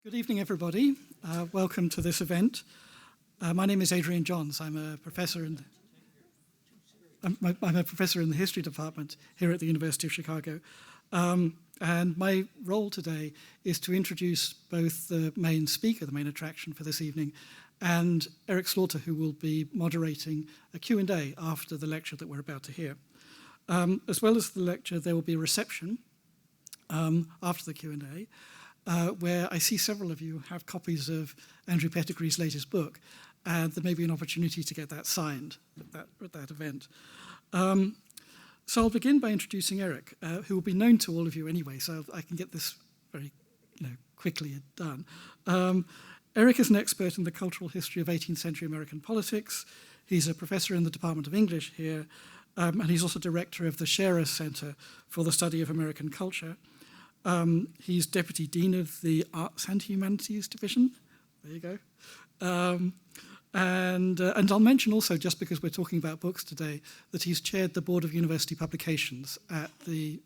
Good evening, everybody. Welcome to this event. My name is Adrian Johns. I'm a professor in the history department here at the University of Chicago. And my role today is to introduce both the main speaker, the main attraction for this evening, and Eric Slaughter, who will be moderating a Q&A after the lecture that we're about to hear. As well as the lecture, there will be a reception after the Q&A, where I see several of you have copies of Andrew Pettegree's latest book, and there may be an opportunity to get that signed at that event. So I'll begin by introducing Eric, who will be known to all of you anyway, so I can get this very quickly done. Eric is an expert in the cultural history of 18th century American politics. He's a professor in the Department of English here, and he's also director of the Scherer Center for the Study of American Culture. He's Deputy Dean of the Arts and Humanities Division. There you go. And I'll mention also, just because we're talking about books today, that he's chaired the Board of University Publications at the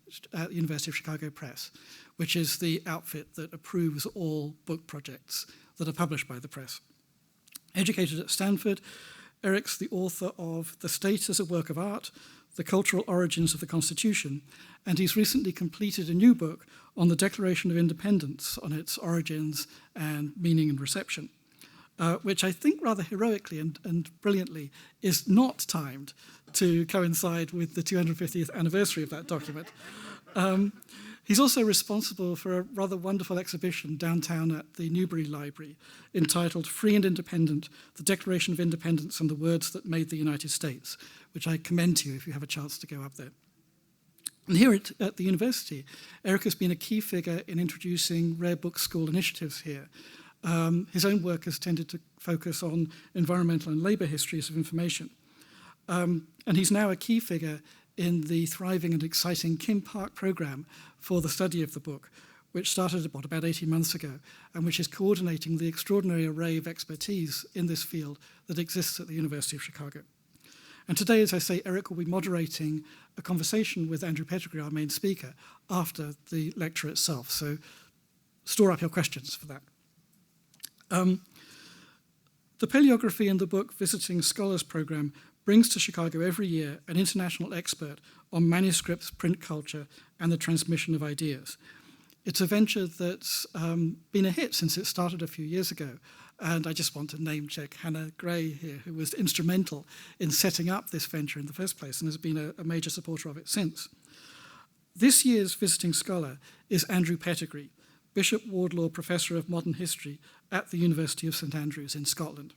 University of Chicago Press, which is the outfit that approves all book projects that are published by the press. Educated at Stanford, Eric's the author of The State as a Work of Art, The Cultural Origins of the Constitution, and he's recently completed a new book on the Declaration of Independence, on its origins and meaning and reception, which I think rather heroically and brilliantly is not timed to coincide with the 250th anniversary of that document. He's also responsible for a rather wonderful exhibition downtown at the Newberry Library entitled Free and Independent, The Declaration of Independence and the Words That Made the United States, which I commend to you if you have a chance to go up there. And here at the university, Eric has been a key figure in introducing rare book school initiatives here. His own work has tended to focus on environmental and labor histories of information. And he's now a key figure in the thriving and exciting Kim Park program for the study of the book, which started about 18 months ago, and which is coordinating the extraordinary array of expertise in this field that exists at the University of Chicago. And today, as I say, Eric will be moderating a conversation with Andrew Pettegree, our main speaker, after the lecture itself. So store up your questions for that. The Paleography in the book Visiting Scholars program brings to Chicago every year an international expert on manuscripts, print culture, and the transmission of ideas. It's a venture that's been a hit since it started a few years ago. And I just want to name check Hannah Gray here, who was instrumental in setting up this venture in the first place and has been a major supporter of it since. This year's visiting scholar is Andrew Pettegree, Bishop Wardlaw Professor of Modern History at the University of St Andrews in Scotland.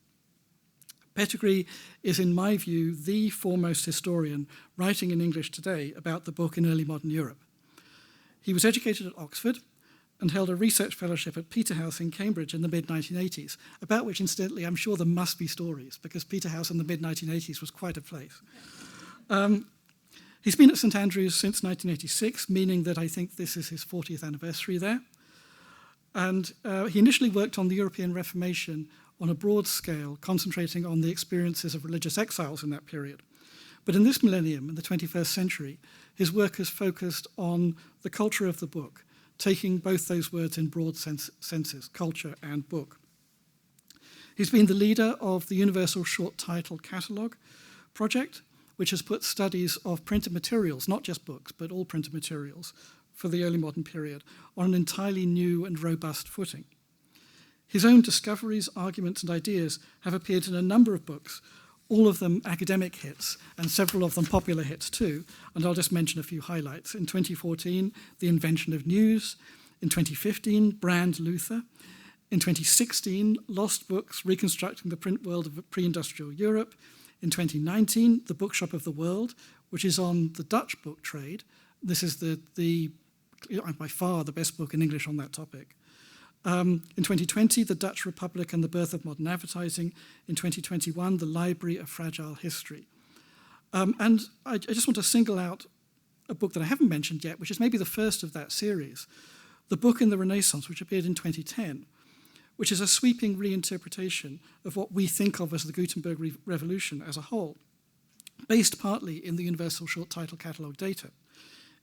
Pettegree is, in my view, the foremost historian writing in English today about the book in early modern Europe. He was educated at Oxford and held a research fellowship at Peterhouse in Cambridge in the mid-1980s, about which, incidentally, I'm sure there must be stories, because Peterhouse in the mid-1980s was quite a place. He's been at St Andrews since 1986, meaning that I think this is his 40th anniversary there. And he initially worked on the European Reformation on a broad scale, concentrating on the experiences of religious exiles in that period. But in this millennium, in the 21st century, his work has focused on the culture of the book, taking both those words in broad senses, culture and book. He's been the leader of the Universal Short Title Catalogue project, which has put studies of printed materials, not just books, but all printed materials, for the early modern period, on an entirely new and robust footing. His own discoveries, arguments, and ideas have appeared in a number of books, all of them academic hits, and several of them popular hits too, and I'll just mention a few highlights. In 2014, The Invention of News. In 2015, Brand Luther. In 2016, Lost Books, Reconstructing the Print World of Pre-Industrial Europe. In 2019, The Bookshop of the World, which is on the Dutch book trade. This is by far the best book in English on that topic. In 2020, The Dutch Republic and the Birth of Modern Advertising. In 2021, The Library of Fragile History. And I just want to single out a book that I haven't mentioned yet, which is maybe the first of that series, The Book in the Renaissance, which appeared in 2010, which is a sweeping reinterpretation of what we think of as the Gutenberg Revolution as a whole, based partly in the Universal Short Title Catalogue data.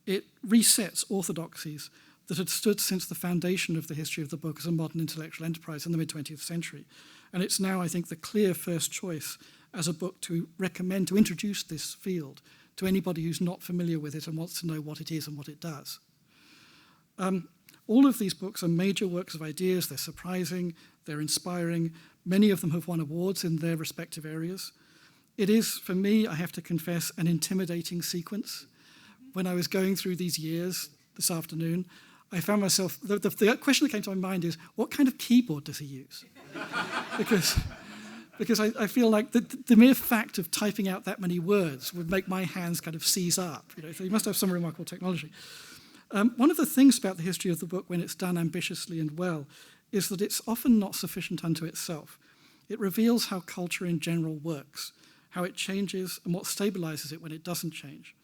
It resets orthodoxies that had stood since the foundation of the history of the book as a modern intellectual enterprise in the mid-20th century. And it's now, I think, the clear first choice as a book to recommend, to introduce this field to anybody who's not familiar with it and wants to know what it is and what it does. All of these books are major works of ideas. They're surprising, they're inspiring. Many of them have won awards in their respective areas. It is, for me, I have to confess, an intimidating sequence. When I was going through these years this afternoon, I found myself, the question that came to my mind is, what kind of keyboard does he use? Because I feel like the mere fact of typing out that many words would make my hands kind of seize up. So you must have some remarkable technology. One of the things about the history of the book when it's done ambitiously and well is that it's often not sufficient unto itself. It reveals how culture in general works, how it changes and what stabilizes it when it doesn't change.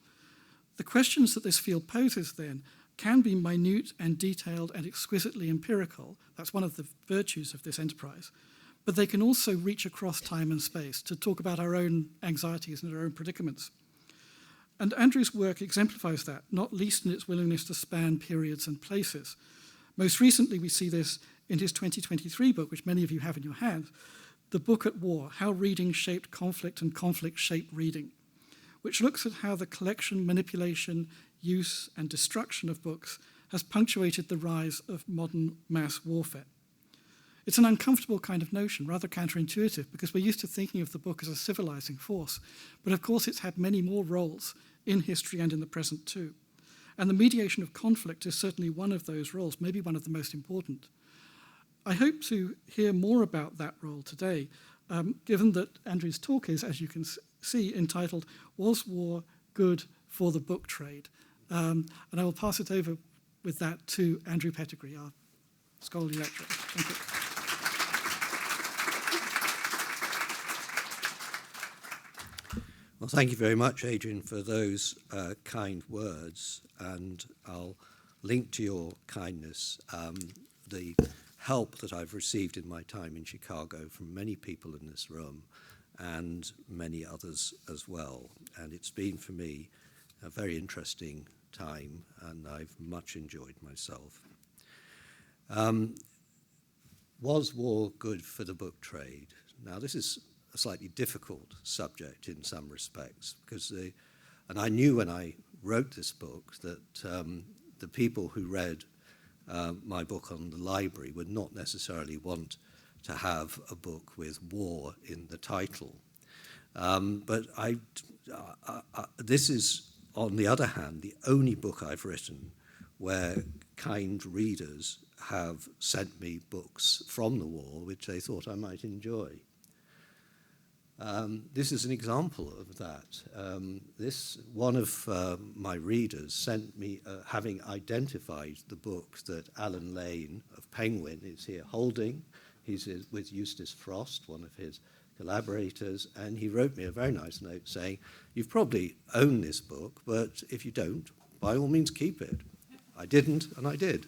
The questions that this field poses then can be minute and detailed and exquisitely empirical. That's one of the virtues of this enterprise. But they can also reach across time and space to talk about our own anxieties and our own predicaments. And Andrew's work exemplifies that, not least in its willingness to span periods and places. Most recently, we see this in his 2023 book, which many of you have in your hands, The Book at War, How Reading Shaped Conflict and Conflict Shaped Reading, which looks at how the collection, manipulation, use, and destruction of books has punctuated the rise of modern mass warfare. It's an uncomfortable kind of notion, rather counterintuitive, because we're used to thinking of the book as a civilizing force. But of course, it's had many more roles in history and in the present too. And the mediation of conflict is certainly one of those roles, maybe one of the most important. I hope to hear more about that role today, given that Andrew's talk is, as you can see, entitled, Was War Good for the Book Trade? And I will pass it over with that to Andrew Pettegree, our scholarly lecturer. Thank you. Well, thank you very much, Adrian, for those kind words, and I'll link to your kindness the help that I've received in my time in Chicago from many people in this room and many others as well. And it's been, for me, a very interesting time, and I've much enjoyed myself. Was war good for the book trade? Now, this is a slightly difficult subject in some respects, because and I knew when I wrote this book that the people who read my book on the library would not necessarily want to have a book with war in the title. But this is, on the other hand, the only book I've written where kind readers have sent me books from the war which they thought I might enjoy. This is an example of that. One of my readers sent me, having identified the book that Alan Lane of Penguin is here holding. He's with Eustace Frost, one of his collaborators, and he wrote me a very nice note saying, "You've probably owned this book, but if you don't, by all means keep it." I didn't, and I did.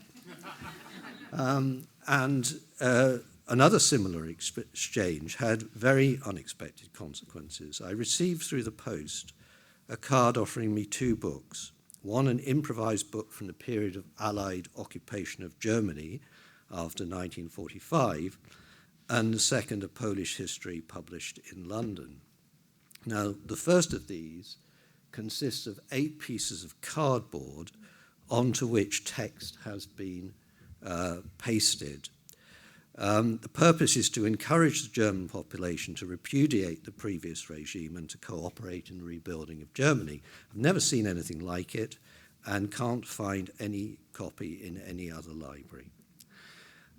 Another similar exchange had very unexpected consequences. I received through the post a card offering me 2 books, one an improvised book from the period of Allied occupation of Germany after 1945, and the second a Polish history published in London. Now, the first of these consists of 8 pieces of cardboard onto which text has been pasted. The purpose is to encourage the German population to repudiate the previous regime and to cooperate in the rebuilding of Germany. I've never seen anything like it and can't find any copy in any other library.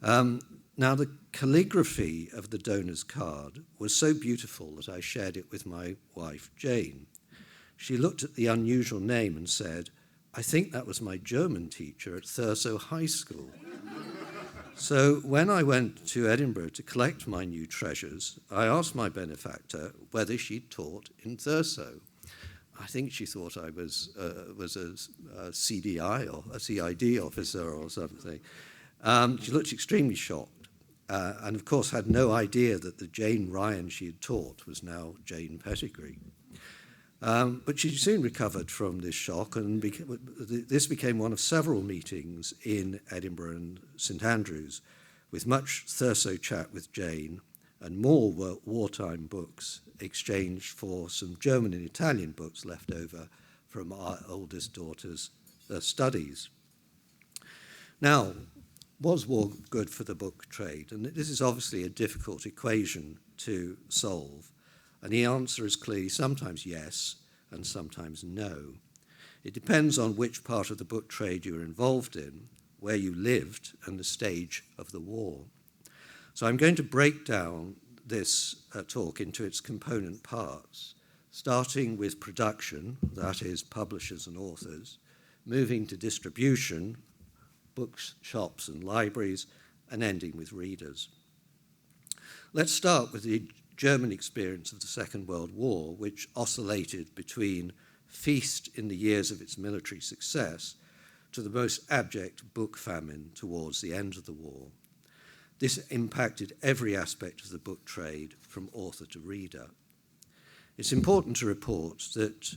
Now, the calligraphy of the donor's card was so beautiful that I shared it with my wife, Jane. She looked at the unusual name and said, "I think that was my German teacher at Thurso High School." So when I went to Edinburgh to collect my new treasures, I asked my benefactor whether she'd taught in Thurso. I think she thought I was a CDI or a CID officer or something. She looked extremely shocked, and of course had no idea that the Jane Ryan she had taught was now Jane Pettegree. But she soon recovered from this shock, and this became one of several meetings in Edinburgh and St Andrews, with much Thurso chat with Jane, and more wartime books exchanged for some German and Italian books left over from our oldest daughter's studies. Now, was war good for the book trade? And this is obviously a difficult equation to solve. And the answer is clearly sometimes yes and sometimes no. It depends on which part of the book trade you're involved in, where you lived, and the stage of the war. So I'm going to break down this talk into its component parts, starting with production, that is publishers and authors, moving to distribution, books, shops and libraries, and ending with readers. Let's start with the German experience of the Second World War, which oscillated between feast in the years of its military success to the most abject book famine towards the end of the war. This impacted every aspect of the book trade, from author to reader. It's important to report that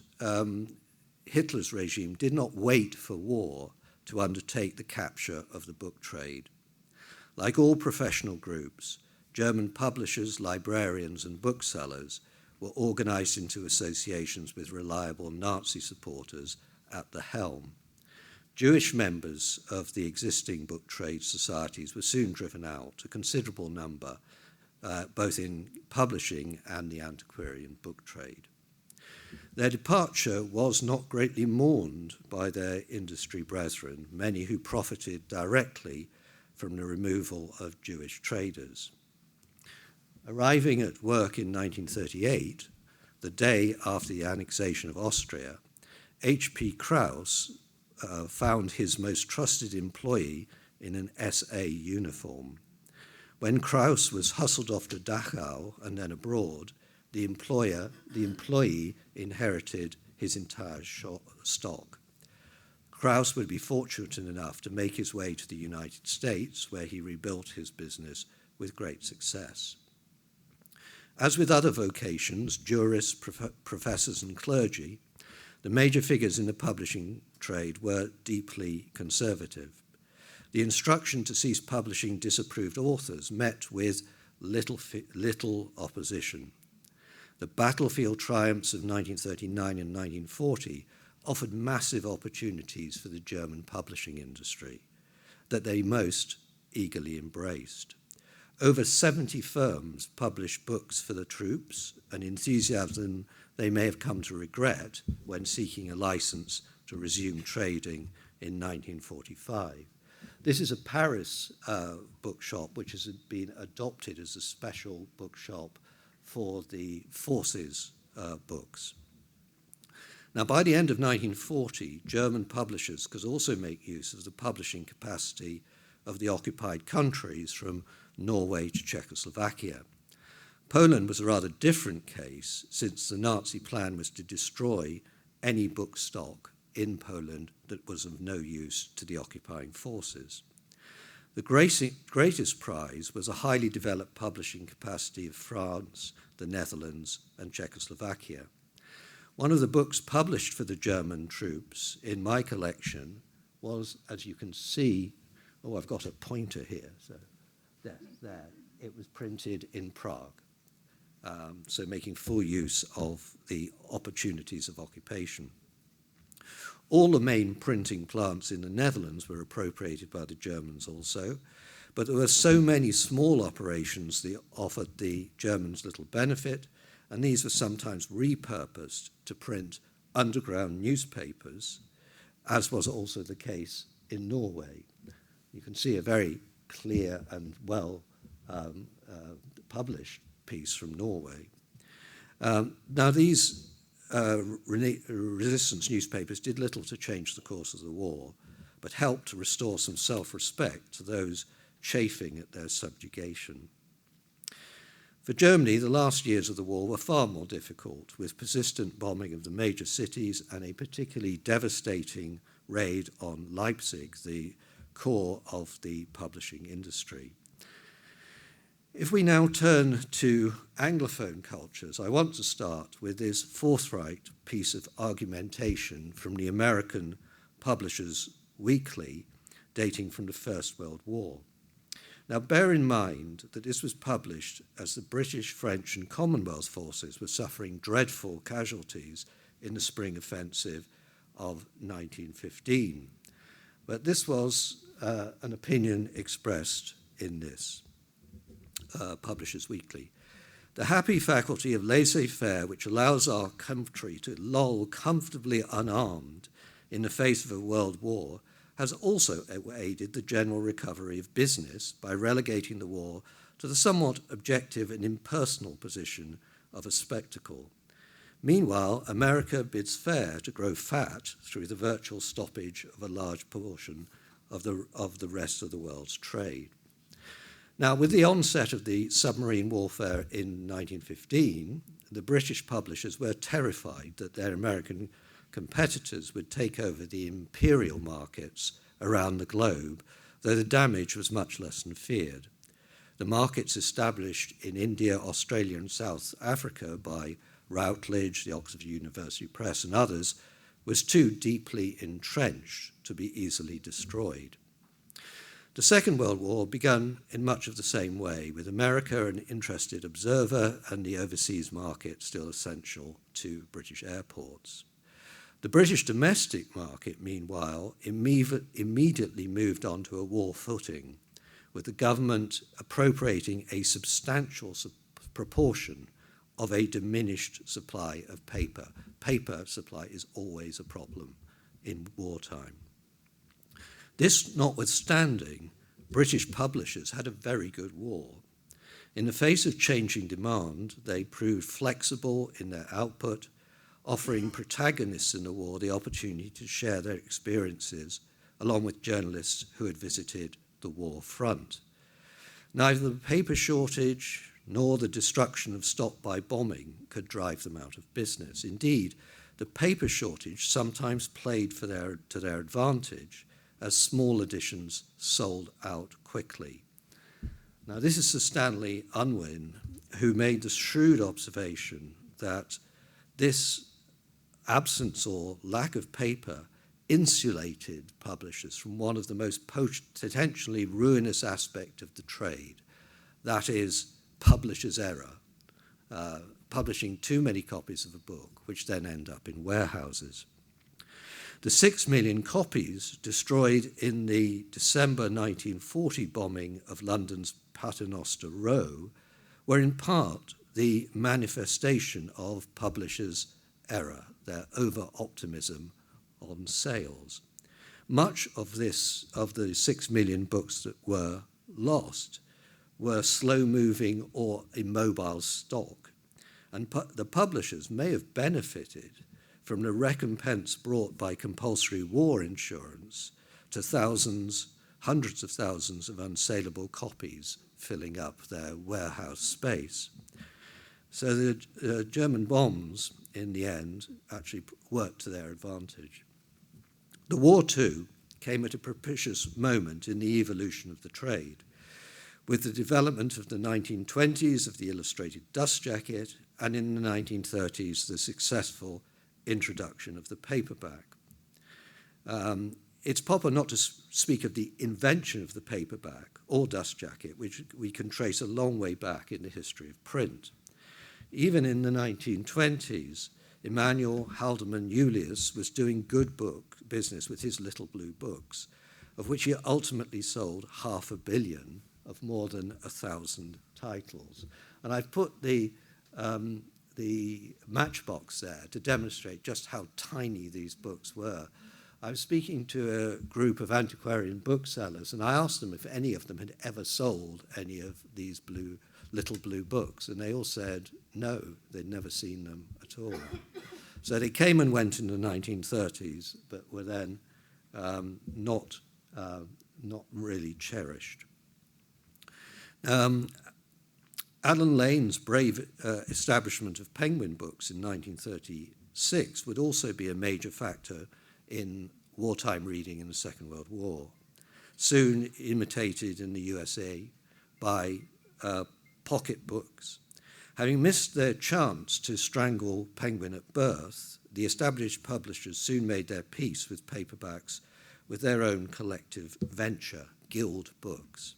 Hitler's regime did not wait for war to undertake the capture of the book trade. Like all professional groups, German publishers, librarians, and booksellers were organized into associations with reliable Nazi supporters at the helm. Jewish members of the existing book trade societies were soon driven out, a considerable number, both in publishing and the antiquarian book trade. Their departure was not greatly mourned by their industry brethren, many who profited directly from the removal of Jewish traders. Arriving at work in 1938, the day after the annexation of Austria, H.P. Krauss found his most trusted employee in an SA uniform. When Krauss was hustled off to Dachau and then abroad, the employee inherited his entire stock. Krauss would be fortunate enough to make his way to the United States, where he rebuilt his business with great success. As with other vocations, jurists, professors, and clergy, the major figures in the publishing trade were deeply conservative. The instruction to cease publishing disapproved authors met with little opposition. The battlefield triumphs of 1939 and 1940 offered massive opportunities for the German publishing industry that they most eagerly embraced. Over 70 firms published books for the troops, an enthusiasm they may have come to regret when seeking a license to resume trading in 1945. This is a Paris bookshop which has been adopted as a special bookshop for the forces books. Now, by the end of 1940, German publishers could also make use of the publishing capacity of the occupied countries, from Norway to Czechoslovakia. Poland was a rather different case, since the Nazi plan was to destroy any book stock in Poland that was of no use to the occupying forces. The greatest prize was a highly developed publishing capacity of France, the Netherlands, and Czechoslovakia. One of the books published for the German troops in my collection was, as you can see, I've got a pointer here, so there. It was printed in Prague, so making full use of the opportunities of occupation. All the main printing plants in the Netherlands were appropriated by the Germans also, but there were so many small operations that offered the Germans little benefit, and these were sometimes repurposed to print underground newspapers, as was also the case in Norway. You can see a very clear and well published piece from Norway. Now, these resistance newspapers did little to change the course of the war, but helped to restore some self-respect to those chafing at their subjugation. For Germany, the last years of the war were far more difficult, with persistent bombing of the major cities and a particularly devastating raid on Leipzig, the core of the publishing industry. If we now turn to Anglophone cultures, I want to start with this forthright piece of argumentation from the American Publishers Weekly, dating from the First World War. Now, bear in mind that this was published as the British, French, and Commonwealth forces were suffering dreadful casualties in the spring offensive of 1915. But this was an opinion expressed in this Publishers Weekly. The happy faculty of laissez-faire, which allows our country to loll comfortably unarmed in the face of a world war, has also aided the general recovery of business by relegating the war to the somewhat objective and impersonal position of a spectacle. Meanwhile, America bids fair to grow fat through the virtual stoppage of a large portion of the rest of the world's trade. Now, with the onset of the submarine warfare in 1915, the British publishers were terrified that their American competitors would take over the imperial markets around the globe, though the damage was much less than feared. The markets established in India, Australia, and South Africa by Routledge, the Oxford University Press, and others was too deeply entrenched to be easily destroyed. The Second World War began in much of the same way, with America an interested observer and the overseas market still essential to British airports. The British domestic market, meanwhile, immediately moved on to a war footing, with the government appropriating a substantial proportion of a diminished supply of paper. Paper supply is always a problem in wartime. This notwithstanding, British publishers had a very good war. In the face of changing demand, they proved flexible in their output, offering protagonists in the war the opportunity to share their experiences, along with journalists who had visited the war front. Neither the paper shortage nor the destruction of stock by bombing could drive them out of business. Indeed, the paper shortage sometimes played to their advantage, as small editions sold out quickly. Now, this is Sir Stanley Unwin, who made the shrewd observation that this absence or lack of paper insulated publishers from one of the most potentially ruinous aspects of the trade, that is, publisher's error, publishing too many copies of a book, which then end up in warehouses. The 6 million copies destroyed in the December 1940 bombing of London's Paternoster Row were in part the manifestation of publishers' error, their over-optimism on sales. Much of the 6 million books that were lost were slow-moving or immobile stock, and the publishers may have benefited from the recompense brought by compulsory war insurance to hundreds of thousands of unsaleable copies filling up their warehouse space. So the German bombs, in the end, actually worked to their advantage. The war, too, came at a propitious moment in the evolution of the trade, with the development of the 1920s of the illustrated dust jacket, and in the 1930s, the successful introduction of the paperback. It's proper not to speak of the invention of the paperback or dust jacket, which we can trace a long way back in the history of print. Even in the 1920s, Emanuel Haldeman Julius was doing good book business with his little blue books, of which he ultimately sold 500 million of more than 1,000 titles. And I've put the matchbox there to demonstrate just how tiny these books were. I was speaking to a group of antiquarian booksellers, and I asked them if any of them had ever sold any of these little blue books, and they all said no, they'd never seen them at all. So they came and went in the 1930s, but were then not really cherished. Alan Lane's brave establishment of Penguin Books in 1936 would also be a major factor in wartime reading in the Second World War, soon imitated in the USA by pocketbooks. Having missed their chance to strangle Penguin at birth, the established publishers soon made their peace with paperbacks with their own collective venture, Guild Books.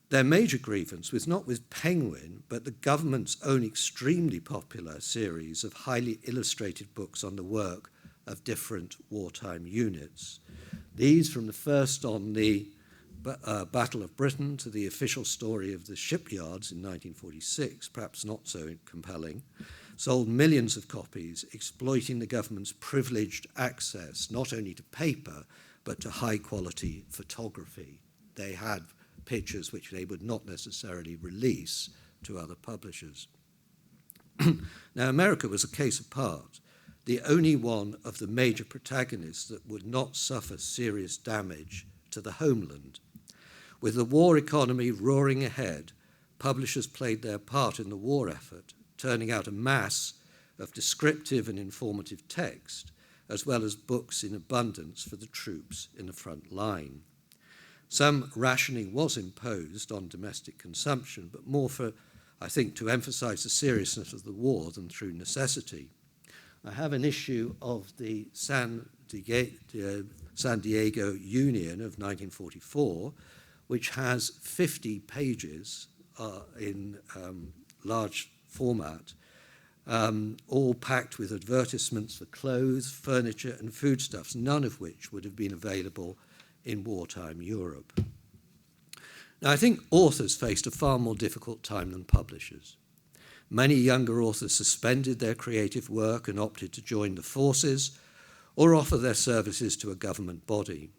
Their major grievance was not with Penguin, but the government's own extremely popular series of highly illustrated books on the work of different wartime units. These, from the first on the Battle of Britain to the official story of the shipyards in 1946, perhaps not so compelling, sold millions of copies, exploiting the government's privileged access not only to paper, but to high-quality photography. They had pictures which they would not necessarily release to other publishers. Now, America was a case apart, the only one of the major protagonists that would not suffer serious damage to the homeland. With the war economy roaring ahead, publishers played their part in the war effort, turning out a mass of descriptive and informative text, as well as books in abundance for the troops in the front line. Some rationing was imposed on domestic consumption, but more for, I think, to emphasize the seriousness of the war than through necessity. I have an issue of the San Diego Union of 1944, which has 50 pages in large format, all packed with advertisements for clothes, furniture, and foodstuffs, none of which would have been available in wartime Europe. Now, I think authors faced a far more difficult time than publishers. Many younger authors suspended their creative work and opted to join the forces or offer their services to a government body.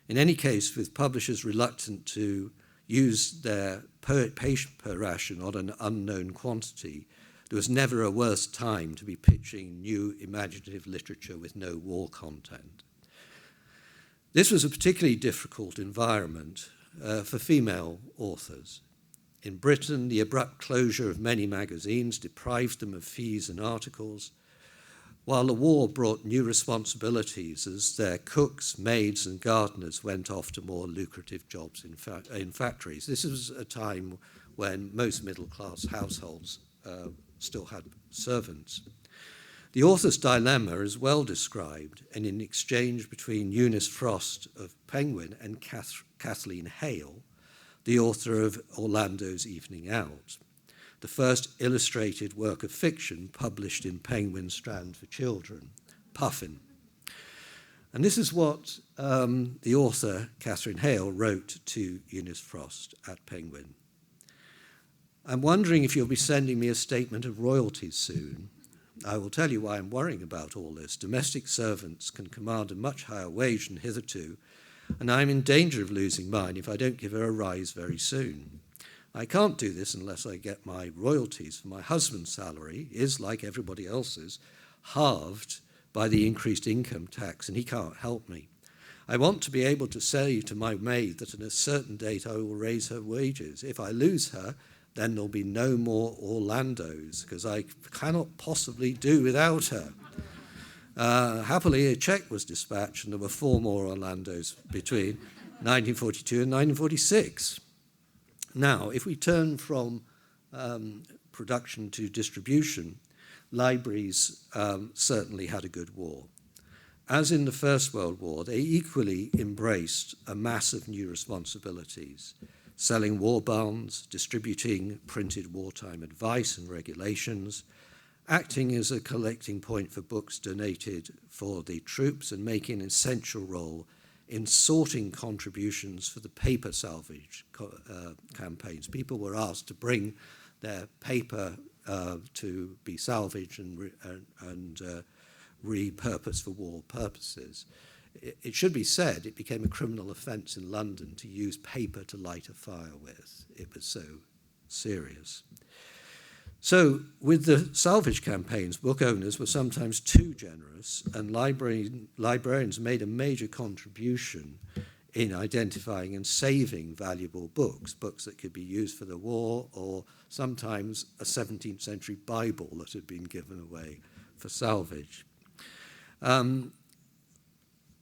In any case, with publishers reluctant to use their paper ration on an unknown quantity, there was never a worse time to be pitching new imaginative literature with no war content. This was a particularly difficult environment for female authors. In Britain, the abrupt closure of many magazines deprived them of fees and articles, while the war brought new responsibilities as their cooks, maids, and gardeners went off to more lucrative jobs in factories. This was a time when most middle-class households still had servants. The author's dilemma is well described in an exchange between Eunice Frost of Penguin and Kathleen Hale, the author of Orlando's Evening Out, the first illustrated work of fiction published in Penguin Strand for Children, Puffin. And this is what the author, Catherine Hale, wrote to Eunice Frost at Penguin. I'm wondering if you'll be sending me a statement of royalties soon. I will tell you why I'm worrying about all this. Domestic servants can command a much higher wage than hitherto, and I'm in danger of losing mine if I don't give her a rise very soon. I can't do this unless I get my royalties, for my husband's salary is, like everybody else's, halved by the increased income tax, and he can't help me. I want to be able to say to my maid that at a certain date I will raise her wages. If I lose her, then there'll be no more Orlandos, because I cannot possibly do without her. Happily, a check was dispatched, and there were 4 more Orlandos between 1942 and 1946. Now, if we turn from production to distribution, libraries certainly had a good war. As in the First World War, they equally embraced a mass of new responsibilities, selling war bonds, distributing printed wartime advice and regulations, acting as a collecting point for books donated for the troops, and making an essential role in sorting contributions for the paper salvage campaigns. People were asked to bring their paper to be salvaged and repurposed for war purposes. It should be said it became a criminal offence in London to use paper to light a fire with. It was so serious. So with the salvage campaigns, book owners were sometimes too generous, and librarians made a major contribution in identifying and saving valuable books that could be used for the war, or sometimes a 17th century Bible that had been given away for salvage.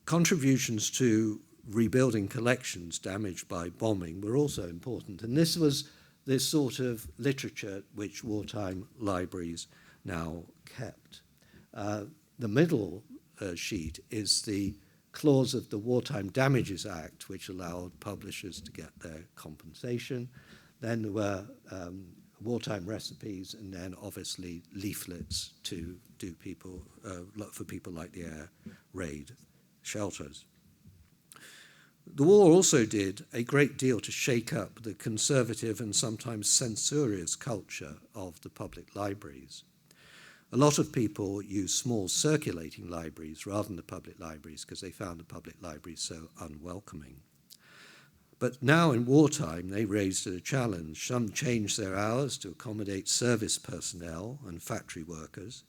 Contributions to rebuilding collections damaged by bombing were also important, and this was this sort of literature which wartime libraries now kept. The middle sheet is the clause of the Wartime Damages Act, which allowed publishers to get their compensation. Then there were wartime recipes, and then obviously leaflets to do for people like the air raid shelters. The war also did a great deal to shake up the conservative and sometimes censorious culture of the public libraries. A lot of people use small circulating libraries rather than the public libraries because they found the public libraries so unwelcoming. But now in wartime, they raised a challenge. Some changed their hours to accommodate service personnel and factory workers.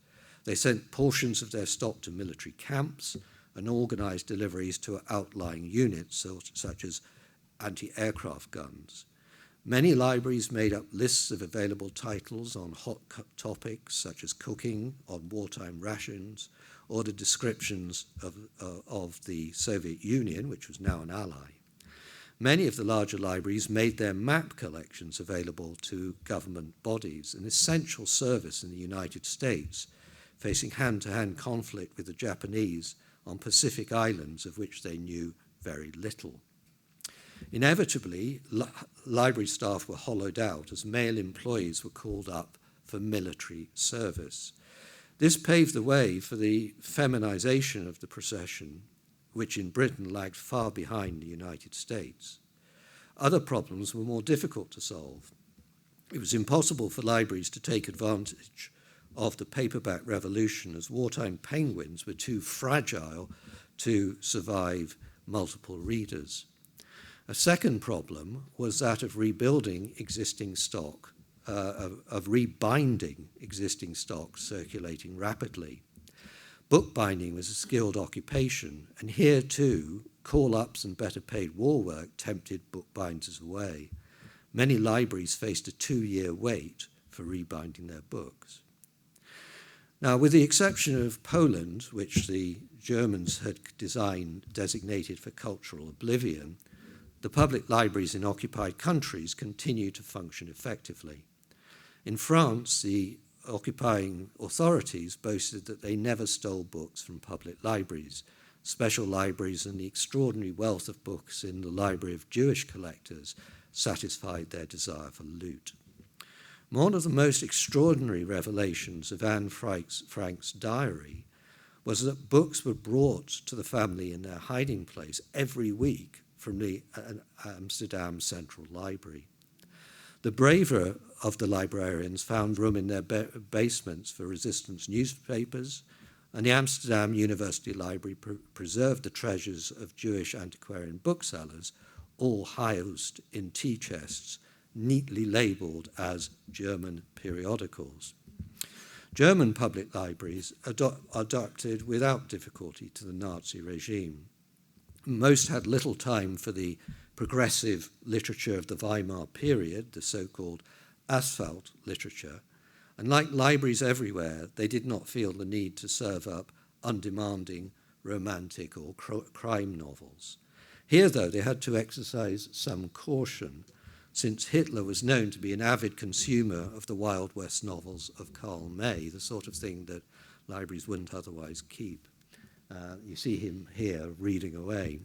They sent portions of their stock to military camps and organized deliveries to outlying units, such as anti-aircraft guns. Many libraries made up lists of available titles on hot topics, such as cooking, on wartime rations, or the descriptions of the Soviet Union, which was now an ally. Many of the larger libraries made their map collections available to government bodies, an essential service in the United States, facing hand-to-hand conflict with the Japanese on Pacific islands of which they knew very little. Inevitably, library staff were hollowed out as male employees were called up for military service. This paved the way for the feminization of the profession, which in Britain lagged far behind the United States. Other problems were more difficult to solve. It was impossible for libraries to take advantage of the paperback revolution, as wartime penguins were too fragile to survive multiple readers. A second problem was that of rebuilding existing stock, of rebinding existing stock circulating rapidly. Bookbinding was a skilled occupation, and here too, call-ups and better paid war work tempted bookbinders away. Many libraries faced a 2-year wait for rebinding their books. Now, with the exception of Poland, which the Germans had designated for cultural oblivion, the public libraries in occupied countries continued to function effectively. In France, the occupying authorities boasted that they never stole books from public libraries. Special libraries and the extraordinary wealth of books in the library of Jewish collectors satisfied their desire for loot. One of the most extraordinary revelations of Anne Frank's diary was that books were brought to the family in their hiding place every week from the Amsterdam Central Library. The braver of the librarians found room in their basements for resistance newspapers, and the Amsterdam University Library preserved the treasures of Jewish antiquarian booksellers, all housed in tea chests, neatly labeled as German periodicals. German public libraries adapted without difficulty to the Nazi regime. Most had little time for the progressive literature of the Weimar period, the so-called asphalt literature, and like libraries everywhere, they did not feel the need to serve up undemanding romantic or crime novels. Here, though, they had to exercise some caution, since Hitler was known to be an avid consumer of the Wild West novels of Karl May, the sort of thing that libraries wouldn't otherwise keep. You see him here reading away.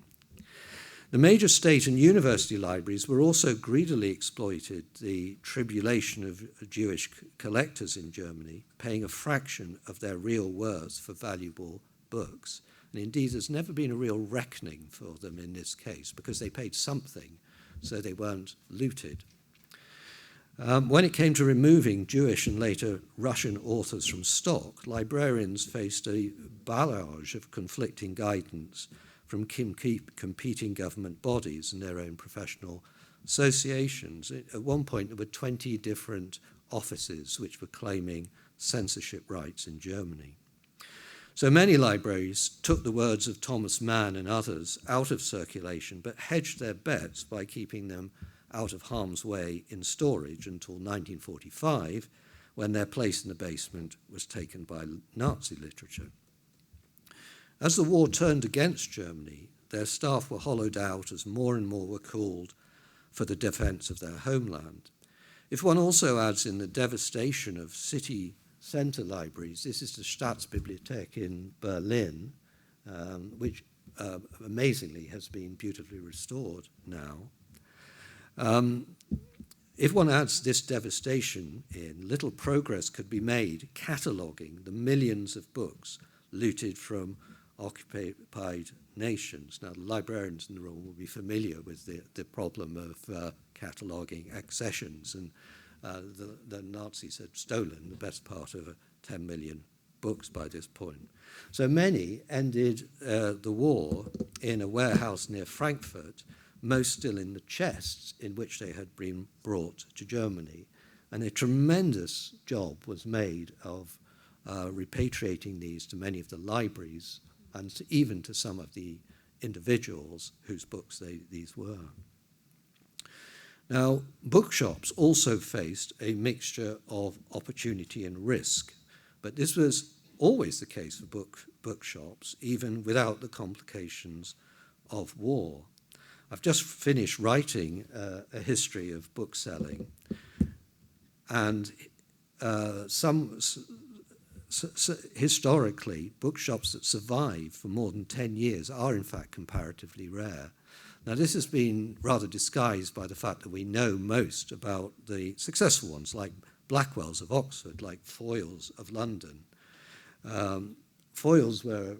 The major state and university libraries were also greedily exploited the tribulation of Jewish collectors in Germany, paying a fraction of their real worth for valuable books. And indeed, there's never been a real reckoning for them in this case, because they paid something, so they weren't looted. When it came to removing Jewish and later Russian authors from stock, librarians faced a barrage of conflicting guidance from competing government bodies and their own professional associations. At one point, there were 20 different offices which were claiming censorship rights in Germany. So many libraries took the words of Thomas Mann and others out of circulation, but hedged their bets by keeping them out of harm's way in storage until 1945, when their place in the basement was taken by Nazi literature. As the war turned against Germany, their staff were hollowed out as more and more were called for the defense of their homeland. If one also adds in the devastation of city centre libraries, this is the Staatsbibliothek in Berlin, which amazingly has been beautifully restored now. If one adds this devastation in, little progress could be made cataloguing the millions of books looted from occupied nations. Now, the librarians in the room will be familiar with the problem of cataloguing accessions, and the Nazis had stolen the best part of 10 million books by this point. So many ended the war in a warehouse near Frankfurt, most still in the chests in which they had been brought to Germany. And a tremendous job was made of repatriating these to many of the libraries and even to some of the individuals whose books these were. Now, bookshops also faced a mixture of opportunity and risk, but this was always the case for bookshops, even without the complications of war. I've just finished writing a history of bookselling, and historically, bookshops that survive for more than 10 years are in fact comparatively rare. Now, this has been rather disguised by the fact that we know most about the successful ones, like Blackwell's of Oxford, like Foyle's of London. Foyle's were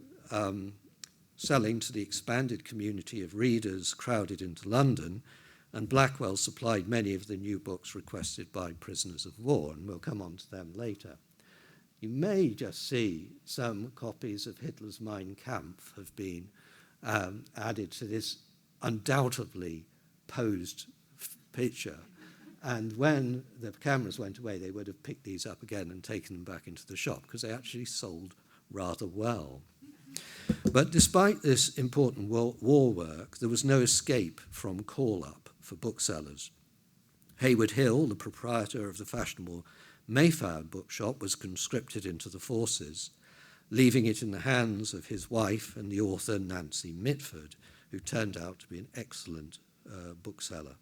selling to the expanded community of readers crowded into London, and Blackwell supplied many of the new books requested by prisoners of war, and we'll come on to them later. You may just see some copies of Hitler's Mein Kampf have been added to this undoubtedly posed picture, and when the cameras went away, they would have picked these up again and taken them back into the shop, because they actually sold rather well. But despite this important war work, there was no escape from call-up for booksellers. Hayward Hill, the proprietor of the fashionable Mayfair bookshop, was conscripted into the forces, leaving it in the hands of his wife and the author Nancy Mitford, who turned out to be an excellent bookseller.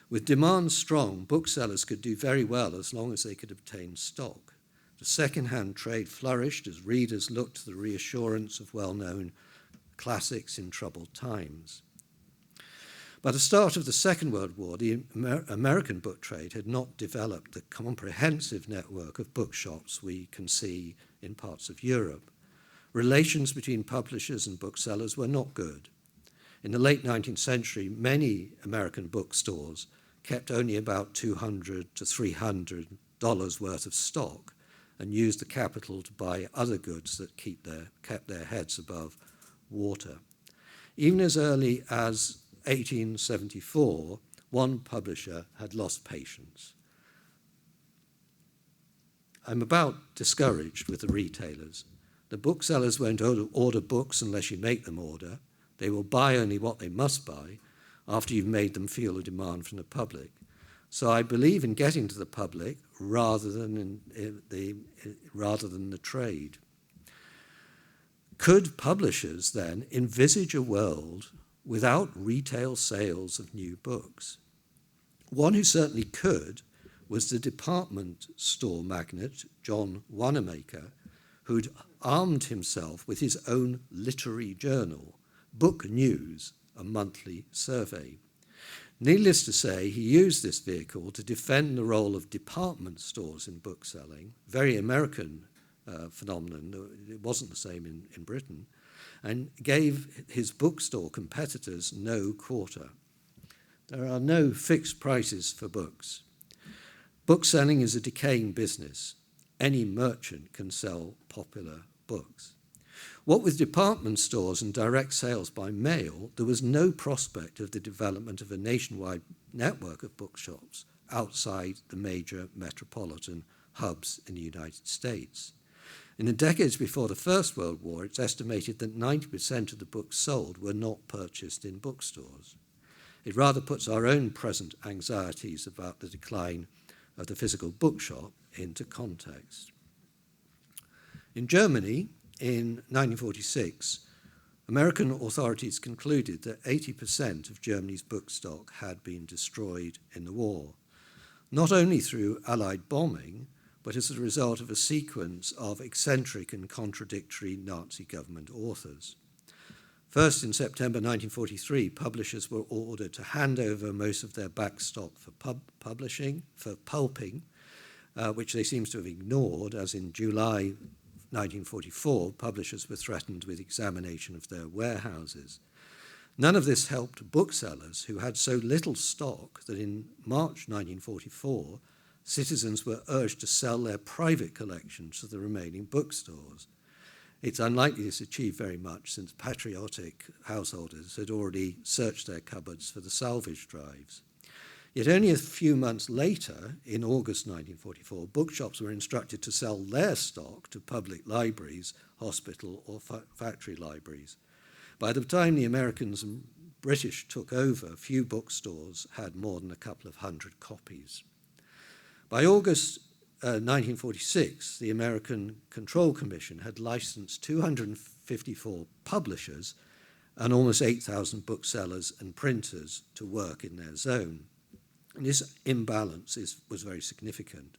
With demand strong, booksellers could do very well as long as they could obtain stock. The second-hand trade flourished as readers looked to the reassurance of well-known classics in troubled times. By the start of the Second World War, the American book trade had not developed the comprehensive network of bookshops we can see in parts of Europe. Relations between publishers and booksellers were not good. In the late 19th century, many American bookstores kept only about $200 to $300 worth of stock and used the capital to buy other goods that kept their heads above water. Even as early as 1874, one publisher had lost patience. I'm about discouraged with the retailers. The booksellers won't order books unless you make them order. They will buy only what they must buy after you've made them feel a demand from the public. So I believe in getting to the public rather than the trade. Could publishers then envisage a world without retail sales of new books? One who certainly could was the department store magnate John Wanamaker, who'd armed himself with his own literary journal, Book News, a monthly survey. Needless to say, he used this vehicle to defend the role of department stores in bookselling, very American phenomenon. It wasn't the same in Britain, and gave his bookstore competitors no quarter. There are no fixed prices for books. Bookselling is a decaying business. Any merchant can sell popular books. What with department stores and direct sales by mail, there was no prospect of the development of a nationwide network of bookshops outside the major metropolitan hubs in the United States. In the decades before the First World War, it's estimated that 90% of the books sold were not purchased in bookstores. It rather puts our own present anxieties about the decline of the physical bookshop into context. In Germany, in 1946, American authorities concluded that 80% of Germany's book stock had been destroyed in the war. not only through Allied bombing, but as a result of a sequence of eccentric and contradictory Nazi government authors. First, in September 1943, publishers were ordered to hand over most of their backstock for pulping, which they seem to have ignored, as in July 1944, publishers were threatened with examination of their warehouses. None of this helped booksellers who had so little stock that in March 1944, citizens were urged to sell their private collections to the remaining bookstores. It's unlikely this achieved very much, since patriotic householders had already searched their cupboards for the salvage drives. Yet only a few months later, in August 1944, bookshops were instructed to sell their stock to public libraries, hospital or factory libraries. By the time the Americans and British took over, few bookstores had more than a couple of hundred copies. By August 1946, the American Control Commission had licensed 254 publishers and almost 8,000 booksellers and printers to work in their zone. And this imbalance was very significant.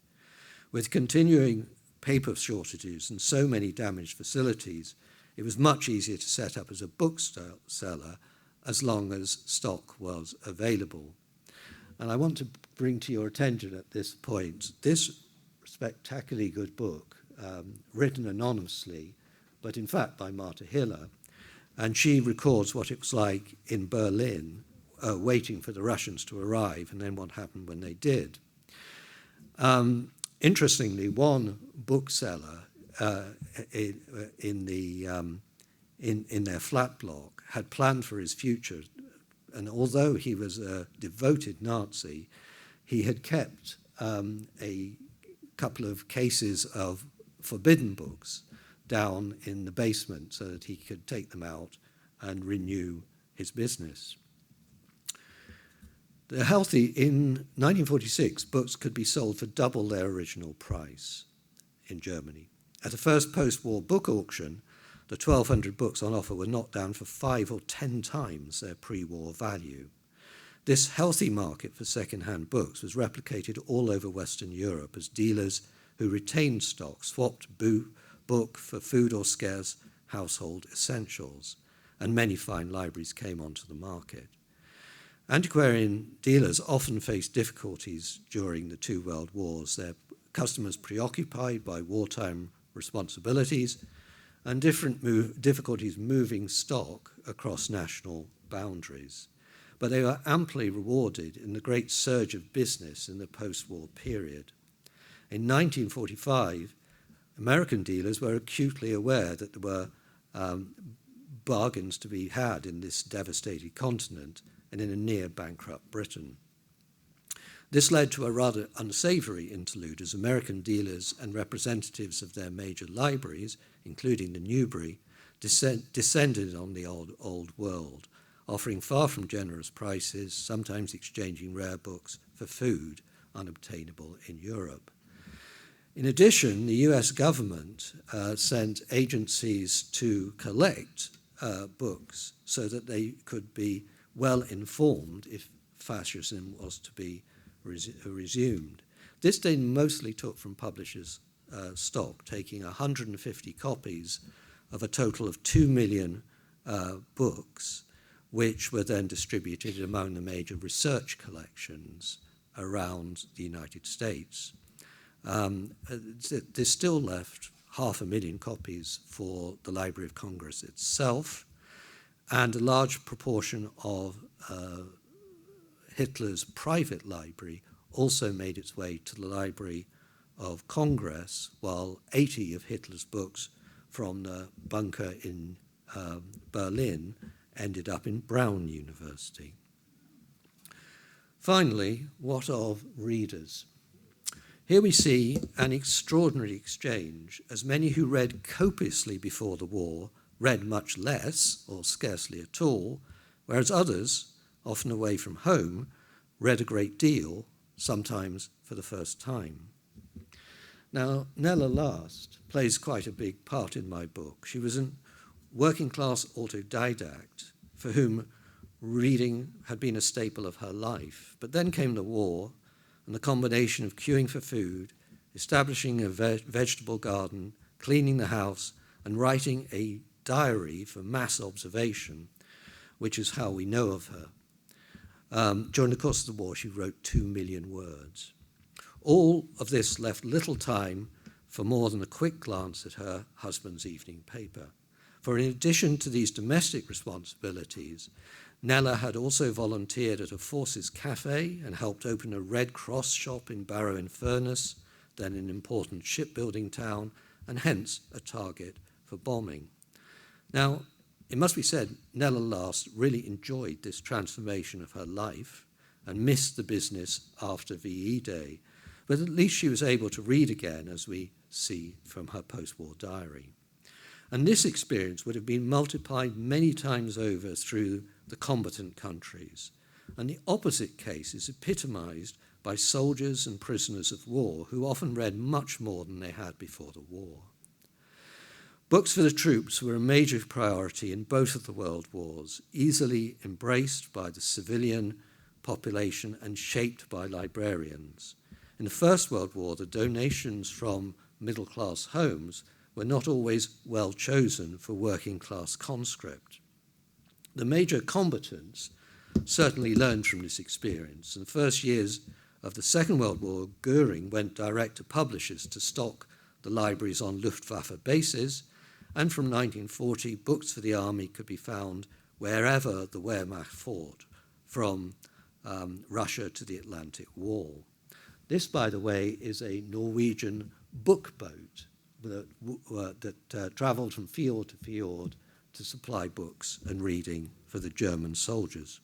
With continuing paper shortages and so many damaged facilities, it was much easier to set up as a bookseller as long as stock was available. And I want to bring to your attention at this point this spectacularly good book, written anonymously, but in fact by Martha Hiller, and she records what it was like in Berlin, waiting for the Russians to arrive, and then what happened when they did. Interestingly, one bookseller in their flat block had planned for his future, and although he was a devoted Nazi, he had kept a couple of cases of forbidden books down in the basement so that he could take them out and renew his business. In 1946, books could be sold for double their original price in Germany. At a first post-war book auction, the 1,200 books on offer were knocked down for 5 or 10 times their pre-war value. This healthy market for second-hand books was replicated all over Western Europe as dealers who retained stock swapped book for food or scarce household essentials, and many fine libraries came onto the market. Antiquarian dealers often faced difficulties during the two world wars, their customers preoccupied by wartime responsibilities and difficulties moving stock across national boundaries. But they were amply rewarded in the great surge of business in the post-war period. In 1945, American dealers were acutely aware that there were bargains to be had in this devastated continent and in a near-bankrupt Britain. This led to a rather unsavory interlude as American dealers and representatives of their major libraries, including the Newbury, descended on the old world, offering far from generous prices, sometimes exchanging rare books for food unobtainable in Europe. In addition, the US government sent agencies to collect books so that they could be well informed if fascism was to be resumed. This they mostly took from publishers' stock, taking 150 copies of a total of 2 million books, which were then distributed among the major research collections around the United States. There's still left 500,000 copies for the Library of Congress itself, and a large proportion of Hitler's private library also made its way to the Library of Congress, while 80 of Hitler's books from the bunker in Berlin ended up in Brown University. Finally, what of readers? Here we see an extraordinary exchange, as many who read copiously before the war read much less or scarcely at all, whereas others, often away from home, read a great deal, sometimes for the first time. Now, Nella Last plays quite a big part in my book. She was a working-class autodidact for whom reading had been a staple of her life. But then came the war, and the combination of queuing for food, establishing a vegetable garden, cleaning the house, and writing a diary for mass observation, which is how we know of her. During the course of the war, she wrote 2 million words. All of this left little time for more than a quick glance at her husband's evening paper. For in addition to these domestic responsibilities, Nella had also volunteered at a Forces cafe and helped open a Red Cross shop in Barrow-in-Furness, then an important shipbuilding town, and hence a target for bombing. Now, it must be said, Nella Last really enjoyed this transformation of her life and missed the business after VE Day, but at least she was able to read again, as we see from her post-war diary. And this experience would have been multiplied many times over through the combatant countries. And the opposite case is epitomized by soldiers and prisoners of war who often read much more than they had before the war. Books for the troops were a major priority in both of the world wars, easily embraced by the civilian population and shaped by librarians. In the First World War, the donations from middle-class homes were not always well chosen for working-class conscript. The major combatants certainly learned from this experience. In the first years of the Second World War, Goering went direct to publishers to stock the libraries on Luftwaffe bases, and from 1940, books for the army could be found wherever the Wehrmacht fought, from Russia to the Atlantic Wall. This, by the way, is a Norwegian book boat that traveled from field to field to supply books and reading for the German soldiers.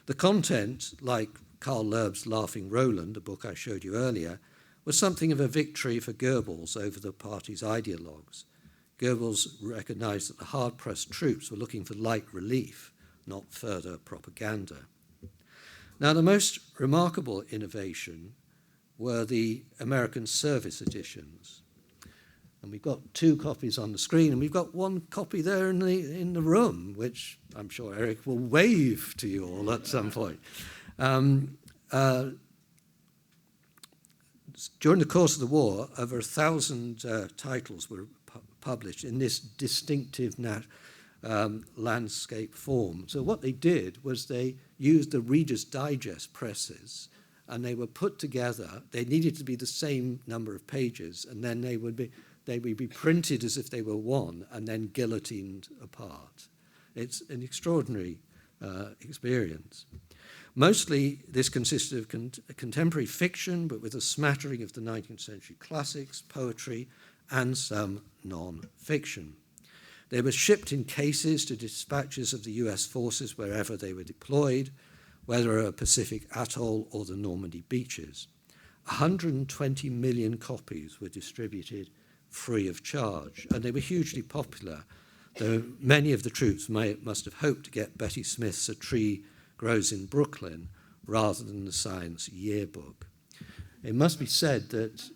The content, like Karl Loeb's Laughing Roland, a book I showed you earlier, was something of a victory for Goebbels over the party's ideologues. Goebbels recognized that the hard-pressed troops were looking for light relief, not further propaganda. Now, the most remarkable innovation were the American service editions. And we've got 2 copies on the screen, and we've got 1 copy there in the room, which I'm sure Eric will wave to you all at some point. During the course of the war, over 1,000 titles were published in this distinctive landscape form. So what they did was they used the Reader's Digest presses, and they were put together. They needed to be the same number of pages, and then they would be printed as if they were one and then guillotined apart. It's an extraordinary experience. Mostly this consisted of contemporary fiction, but with a smattering of the 19th century classics, poetry, and some non-fiction. They were shipped in cases to dispatches of the US forces wherever they were deployed, whether a Pacific atoll or the Normandy beaches. 120 million copies were distributed free of charge, and they were hugely popular, though many of the troops must have hoped to get Betty Smith's A Tree Grows in Brooklyn rather than the Science Yearbook. It must be said that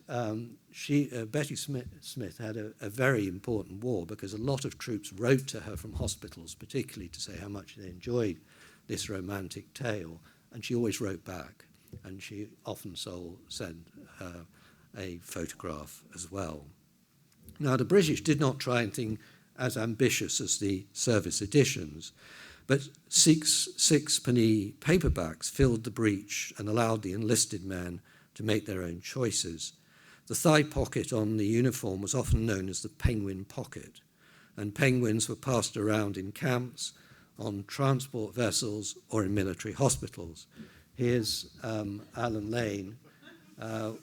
Betty Smith had a very important war, because a lot of troops wrote to her from hospitals, particularly to say how much they enjoyed this romantic tale, and she always wrote back, and she often sent a photograph as well. Now, the British did not try anything as ambitious as the service editions, but sixpenny paperbacks filled the breach and allowed the enlisted men to make their own choices. The thigh pocket on the uniform was often known as the penguin pocket, and penguins were passed around in camps, on transport vessels, or in military hospitals. Here's Alan Lane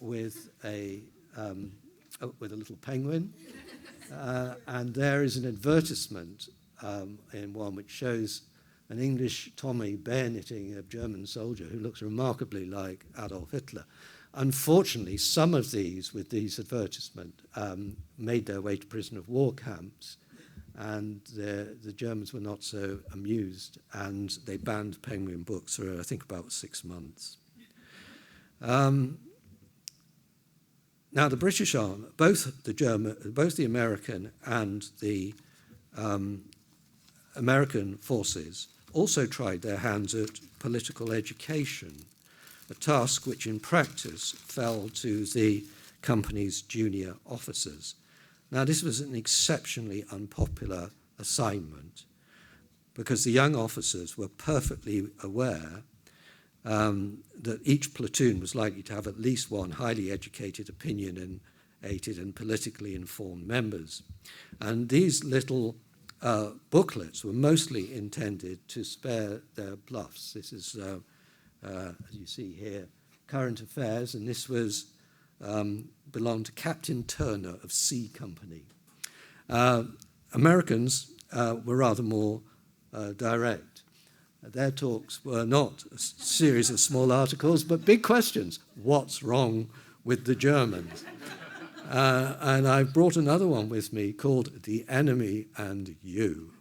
with a little penguin, and there is an advertisement in one which shows an English Tommy bayoneting a German soldier who looks remarkably like Adolf Hitler. Unfortunately, some of these, with these advertisements, made their way to prisoner of war camps, and the Germans were not so amused, and they banned penguin books for, I think, about 6 months. Now, the British Army, both the American and the American forces, also tried their hands at political education. a task which in practice fell to the company's junior officers. Now, this was an exceptionally unpopular assignment because the young officers were perfectly aware that each platoon was likely to have at least one highly educated, opinionated, and politically informed members. And these little booklets were mostly intended to spare their bluffs. This is, as you see here, current affairs, and this was belonged to Captain Turner of C Company. Americans were rather more direct. Their talks were not a series of small articles, but big questions. What's wrong with the Germans? And I brought another one with me called The Enemy and You.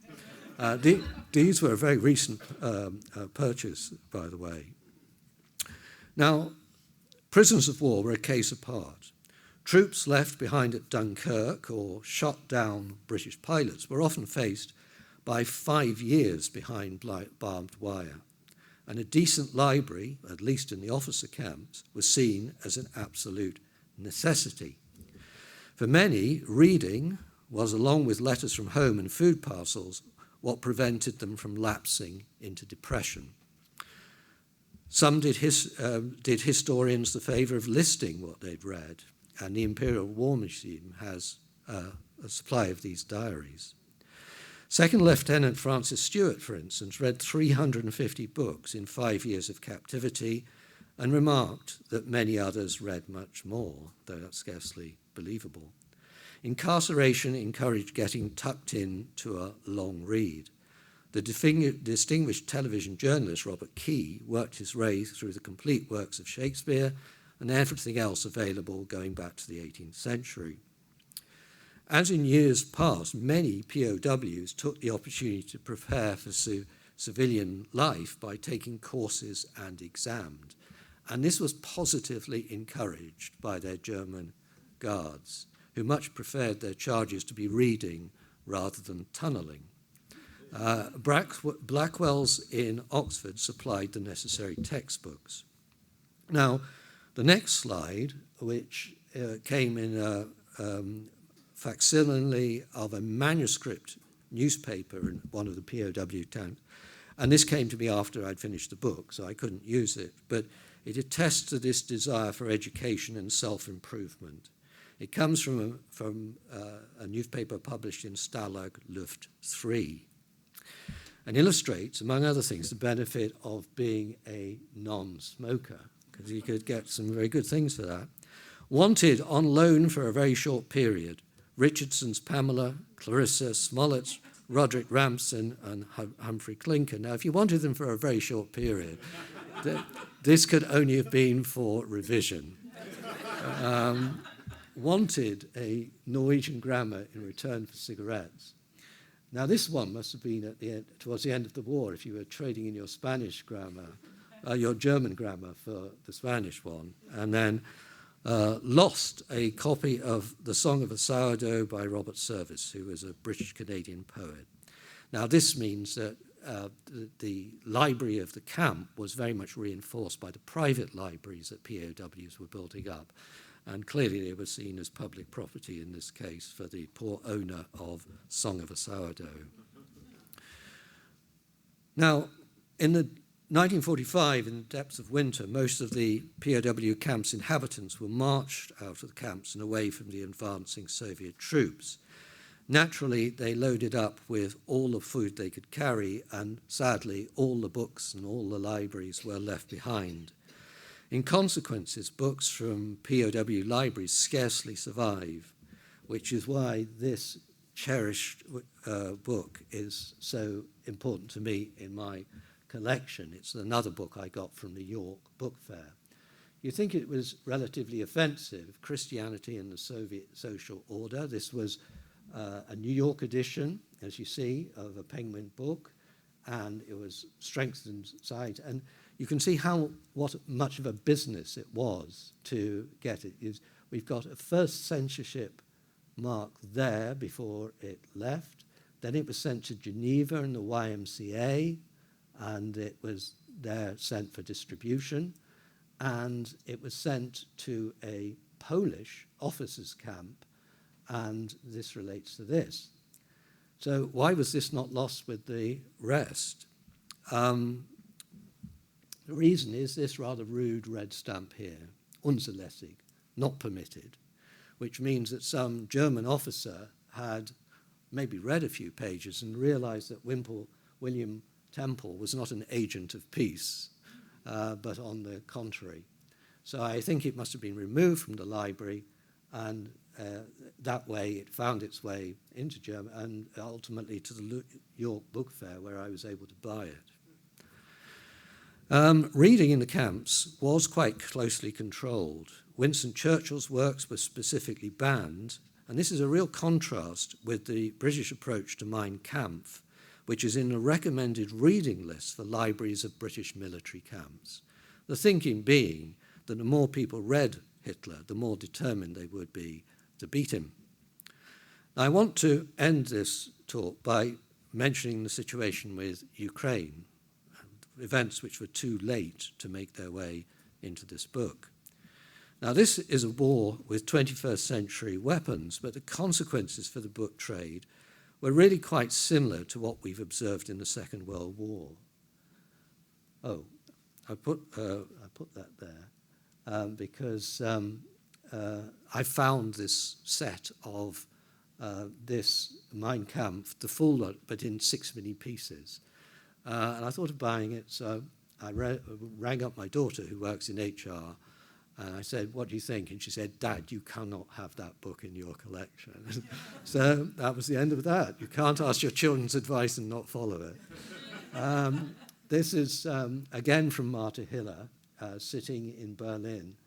These were a very recent purchase, by the way. Now, prisoners of war were a case apart. Troops left behind at Dunkirk or shot down British pilots were often faced by 5 years behind barbed wire. And a decent library, at least in the officer camps, was seen as an absolute necessity. For many, reading was, along with letters from home and food parcels, what prevented them from lapsing into depression. Some did historians the favour of listing what they'd read, and the Imperial War Museum has a supply of these diaries. Second Lieutenant Francis Stewart, for instance, read 350 books in 5 years of captivity and remarked that many others read much more, though that's scarcely believable. Incarceration encouraged getting tucked in to a long read. The distinguished television journalist Robert Key worked his way through the complete works of Shakespeare and everything else available going back to the 18th century. As in years past, many POWs took the opportunity to prepare for civilian life by taking courses and exams, and this was positively encouraged by their German guards, who much preferred their charges to be reading rather than tunnelling. Blackwell's in Oxford supplied the necessary textbooks. Now, the next slide, which came in a facsimile of a manuscript newspaper in one of the POW towns, and this came to me after I'd finished the book, so I couldn't use it, but it attests to this desire for education and self-improvement. It comes from a newspaper published in Stalag Luft 3 and illustrates, among other things, the benefit of being a non-smoker, because you could get some very good things for that. Wanted on loan for a very short period, Richardson's Pamela, Clarissa, Smollett's Roderick Ramsden, and Humphrey Clinker. Now, if you wanted them for a very short period, this could only have been for revision. Wanted a Norwegian grammar in return for cigarettes. Now, this one must have been towards the end of the war, if you were trading in your Spanish grammar, your German grammar for the Spanish one, and then lost a copy of The Song of a Sourdough by Robert Service, who was a British-Canadian poet. Now, this means that the library of the camp was very much reinforced by the private libraries that POWs were building up, and clearly they were seen as public property in this case for the poor owner of Song of a Sourdough. Now, in the 1945, in the depths of winter, most of the POW camp's inhabitants were marched out of the camps and away from the advancing Soviet troops. Naturally, they loaded up with all the food they could carry, and sadly, all the books and all the libraries were left behind. In consequence, books from POW libraries scarcely survive, which is why this cherished book is so important to me in my collection. It's another book I got from the York Book Fair. You think it was relatively offensive, Christianity and the Soviet Social Order. This was a New York edition, as you see, of a Penguin book, and it was strengthened side. And you can see what much of a business it was to get it. We've got a first censorship mark there before it left. Then it was sent to Geneva and the YMCA, and it was there sent for distribution. and it was sent to a Polish officers' camp, and this relates to this. So why was this not lost with the rest? The reason is this rather rude red stamp here, unzulässig, not permitted, which means that some German officer had maybe read a few pages and realized that William Temple was not an agent of peace, but on the contrary. So I think it must have been removed from the library, and that way it found its way into Germany and ultimately to the York Book Fair, where I was able to buy it. Reading in the camps was quite closely controlled. Winston Churchill's works were specifically banned, and this is a real contrast with the British approach to Mein Kampf, which is in a recommended reading list for libraries of British military camps. The thinking being that the more people read Hitler, the more determined they would be to beat him. Now, I want to end this talk by mentioning the situation with Ukraine, events which were too late to make their way into this book. Now, this is a war with 21st century weapons, but the consequences for the book trade were really quite similar to what we've observed in the Second World War. Oh, I put that there because I found this set of this Mein Kampf, the full lot, but in 6 mini pieces. And I thought of buying it, so I rang up my daughter who works in HR, and I said, "What do you think?" And she said, "Dad, you cannot have that book in your collection." So that was the end of that. You can't ask your children's advice and not follow it. This is, again, from Martha Hiller, sitting in Berlin,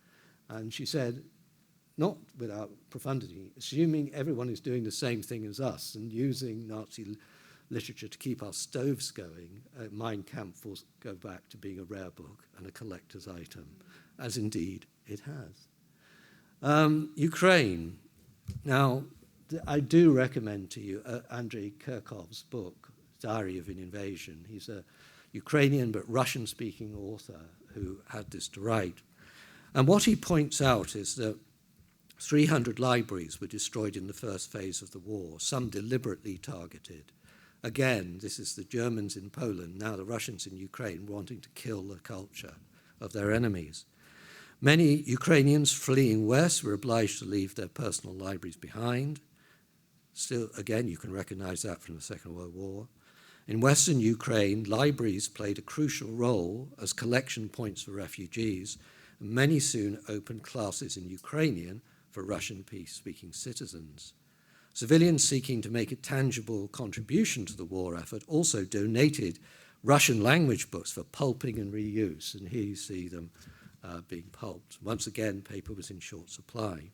and she said, not without profundity, assuming everyone is doing the same thing as us and using Nazi literature to keep our stoves going, Mein Kampf will go back to being a rare book and a collector's item, as indeed it has. Ukraine. Now, I do recommend to you Andrei Kirkov's book, Diary of an Invasion. He's a Ukrainian but Russian-speaking author who had this to write. And what he points out is that 300 libraries were destroyed in the first phase of the war, some deliberately targeted. Again, this is the Germans in Poland, now the Russians in Ukraine, wanting to kill the culture of their enemies. Many Ukrainians fleeing west were obliged to leave their personal libraries behind. Still, again, you can recognize that from the Second World War. In Western Ukraine, libraries played a crucial role as collection points for refugees, and many soon opened classes in Ukrainian for Russian peace-speaking citizens. Civilians seeking to make a tangible contribution to the war effort also donated Russian language books for pulping and reuse, and here you see them being pulped. Once again, paper was in short supply.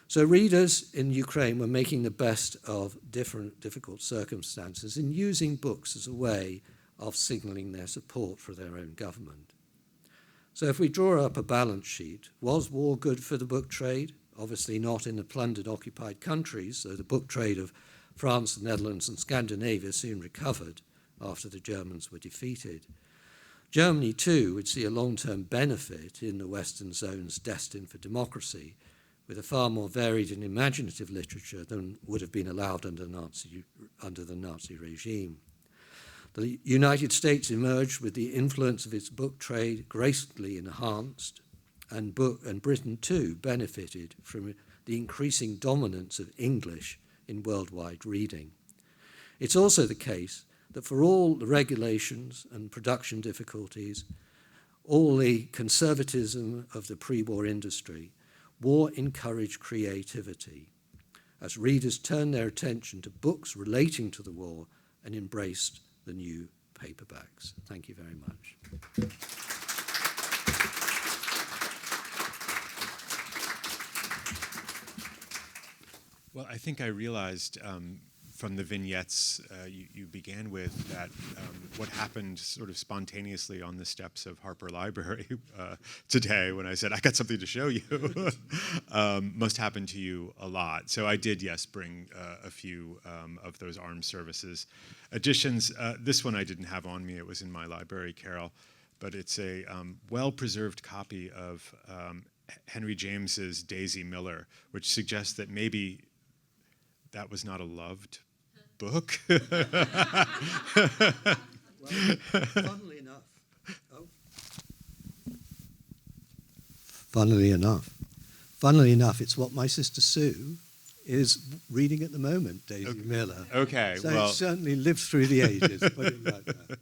So readers in Ukraine were making the best of difficult circumstances and using books as a way of signaling their support for their own government. So if we draw up a balance sheet, was war good for the book trade? Obviously not in the plundered occupied countries, so the book trade of France, the Netherlands, and Scandinavia soon recovered after the Germans were defeated. Germany, too, would see a long-term benefit in the Western zones destined for democracy, with a far more varied and imaginative literature than would have been allowed under the Nazi regime. The United States emerged with the influence of its book trade gracefully enhanced, and Britain, too, benefited from the increasing dominance of English in worldwide reading. It's also the case that for all the regulations and production difficulties, all the conservatism of the pre-war industry, war encouraged creativity as readers turned their attention to books relating to the war and embraced the new paperbacks. Thank you very much. Well, I think I realized from the vignettes you began with that what happened sort of spontaneously on the steps of Harper Library today when I said, I got something to show you, must happen to you a lot. So I did, yes, bring a few of those armed services editions. This one I didn't have on me. It was in my library, Carol. but it's a well-preserved copy of Henry James's Daisy Miller, which suggests that maybe that was not a loved book. Well, funnily enough, it's what my sister Sue is reading at the moment, Daisy Miller. Okay, so well, it certainly lived through the ages, put it like that.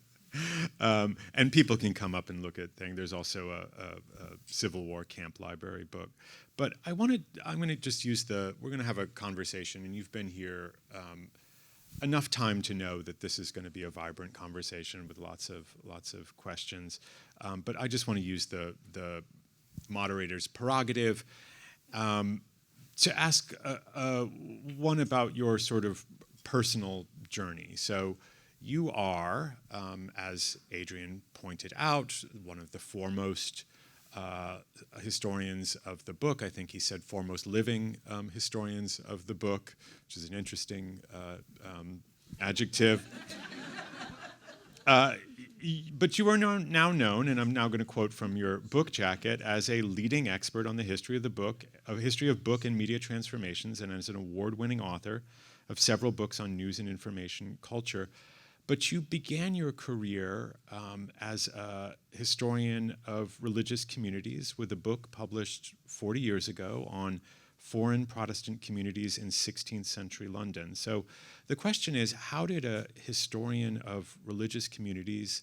and people can come up and look at things. There's also a Civil War camp library book. But I'm going to just use we're going to have a conversation, and you've been here enough time to know that this is going to be a vibrant conversation with lots of questions. But I just want to use the moderator's prerogative to ask one about your sort of personal journey. So you are, as Adrian pointed out, one of the foremost historians of the book. I think he said foremost living historians of the book, which is an interesting adjective. But you are now known, and I'm now going to quote from your book jacket, as a leading expert on the history of the book, history of book and media transformations, and as an award-winning author of several books on news and information culture. But you began your career as a historian of religious communities with a book published 40 years ago on foreign Protestant communities in 16th century London. So the question is, how did a historian of religious communities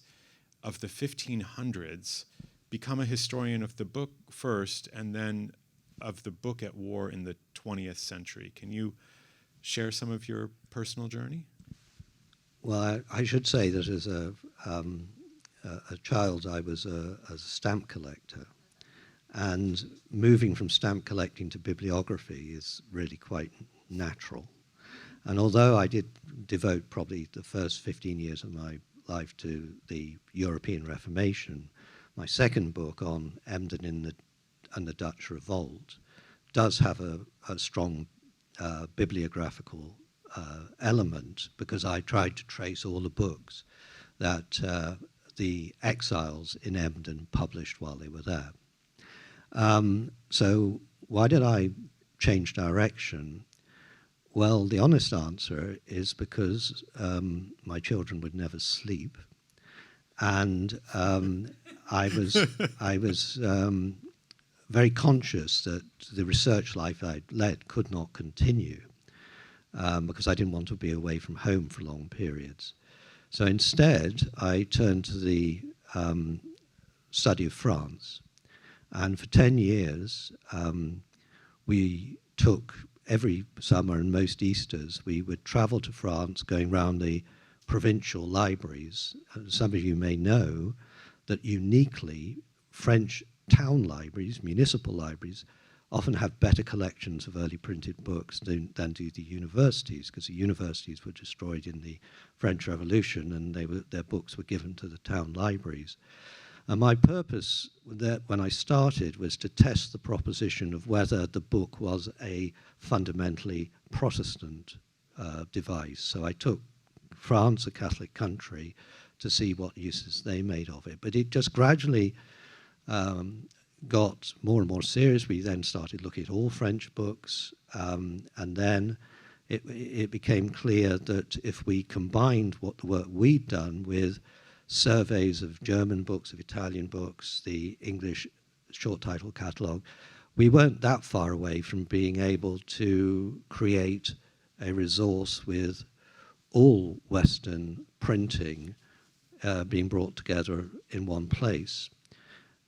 of the 1500s become a historian of the book first and then of the book at war in the 20th century? Can you share some of your personal journey? Well, I should say that as a child, I was a stamp collector. And moving from stamp collecting to bibliography is really quite natural. And although I did devote probably the first 15 years of my life to the European Reformation, my second book on Emden and the Dutch Revolt does have a strong bibliographical element, because I tried to trace all the books that the exiles in Emden published while they were there. So why did I change direction? Well, the honest answer is because my children would never sleep, and I was very conscious that the research life I'd led could not continue because I didn't want to be away from home for long periods. So instead, I turned to the study of France. And for 10 years, we took every summer and most Easters, we would travel to France, going around the provincial libraries. And some of you may know that uniquely, French town libraries, municipal libraries, often have better collections of early printed books than do the universities, because the universities were destroyed in the French Revolution and their books were given to the town libraries. And my purpose when I started was to test the proposition of whether the book was a fundamentally Protestant device. So I took France, a Catholic country, to see what uses they made of it. But it just gradually got more and more serious. We then started looking at all French books, and then it became clear that if we combined what the work we'd done with surveys of German books, of Italian books, the English short title catalogue, we weren't that far away from being able to create a resource with all Western printing being brought together in one place.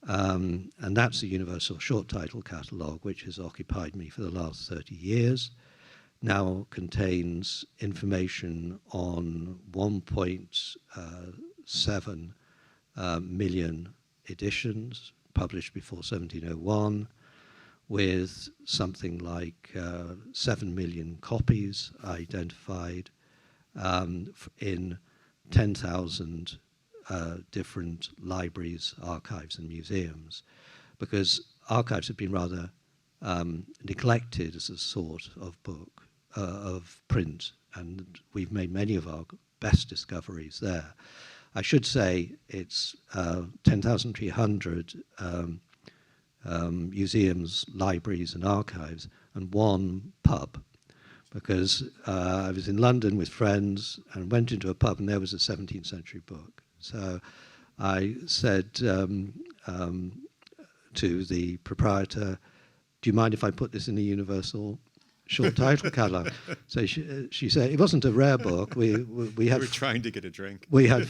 And that's the Universal Short Title Catalogue, which has occupied me for the last 30 years. Now contains information on 1.7 million editions published before 1701, with something like 7 million copies identified in 10,000 different libraries, archives, and museums, because archives have been rather neglected as a sort of book, of print, and we've made many of our best discoveries there. I should say it's 10,300 museums, libraries and archives, and one pub, because I was in London with friends and went into a pub and there was a 17th century book. So I said to the proprietor, do you mind if I put this in the Universal short title catalogue? So she said, it wasn't a rare book. We had. You were trying to get a drink. We had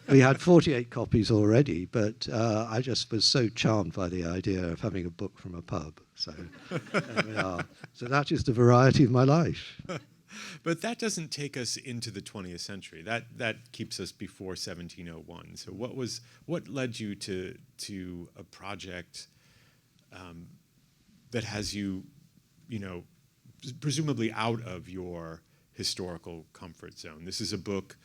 we had 48 copies already, but I just was so charmed by the idea of having a book from a pub. So there we are. So that is the variety of my life. But that doesn't take us into the 20th century. That keeps us before 1701. So what led you to a project that has you, presumably out of your historical comfort zone? This is a book,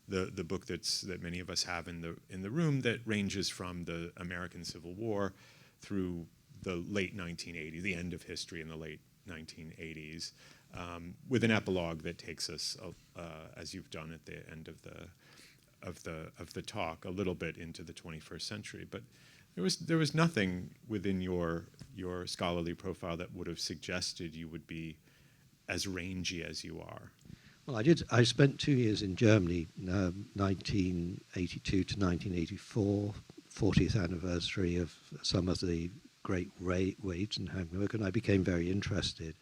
the book that many of us have in the room, that ranges from the American Civil War through the late 1980s, the end of history in the late 1980s, with an epilogue that takes us, as you've done at the end of the talk, a little bit into the 21st century. But there was nothing within your scholarly profile that would have suggested you would be as rangy as you are. Well, I did. I spent 2 years in Germany, 1982 to 1984, 40th anniversary of some of the great raids in Hamburg, and I became very interested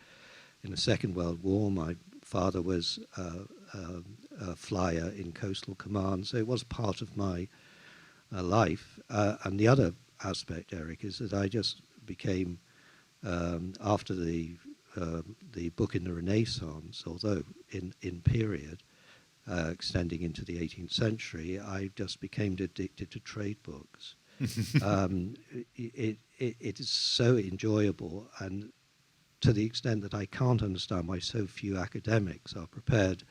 in the Second World War. My father was a flyer in Coastal Command, so it was part of my life. And the other aspect, Eric, is that I just became, after the book in the Renaissance, although in period, extending into the 18th century, I just became addicted to trade books. It is so enjoyable, and to the extent that I can't understand why so few academics are prepared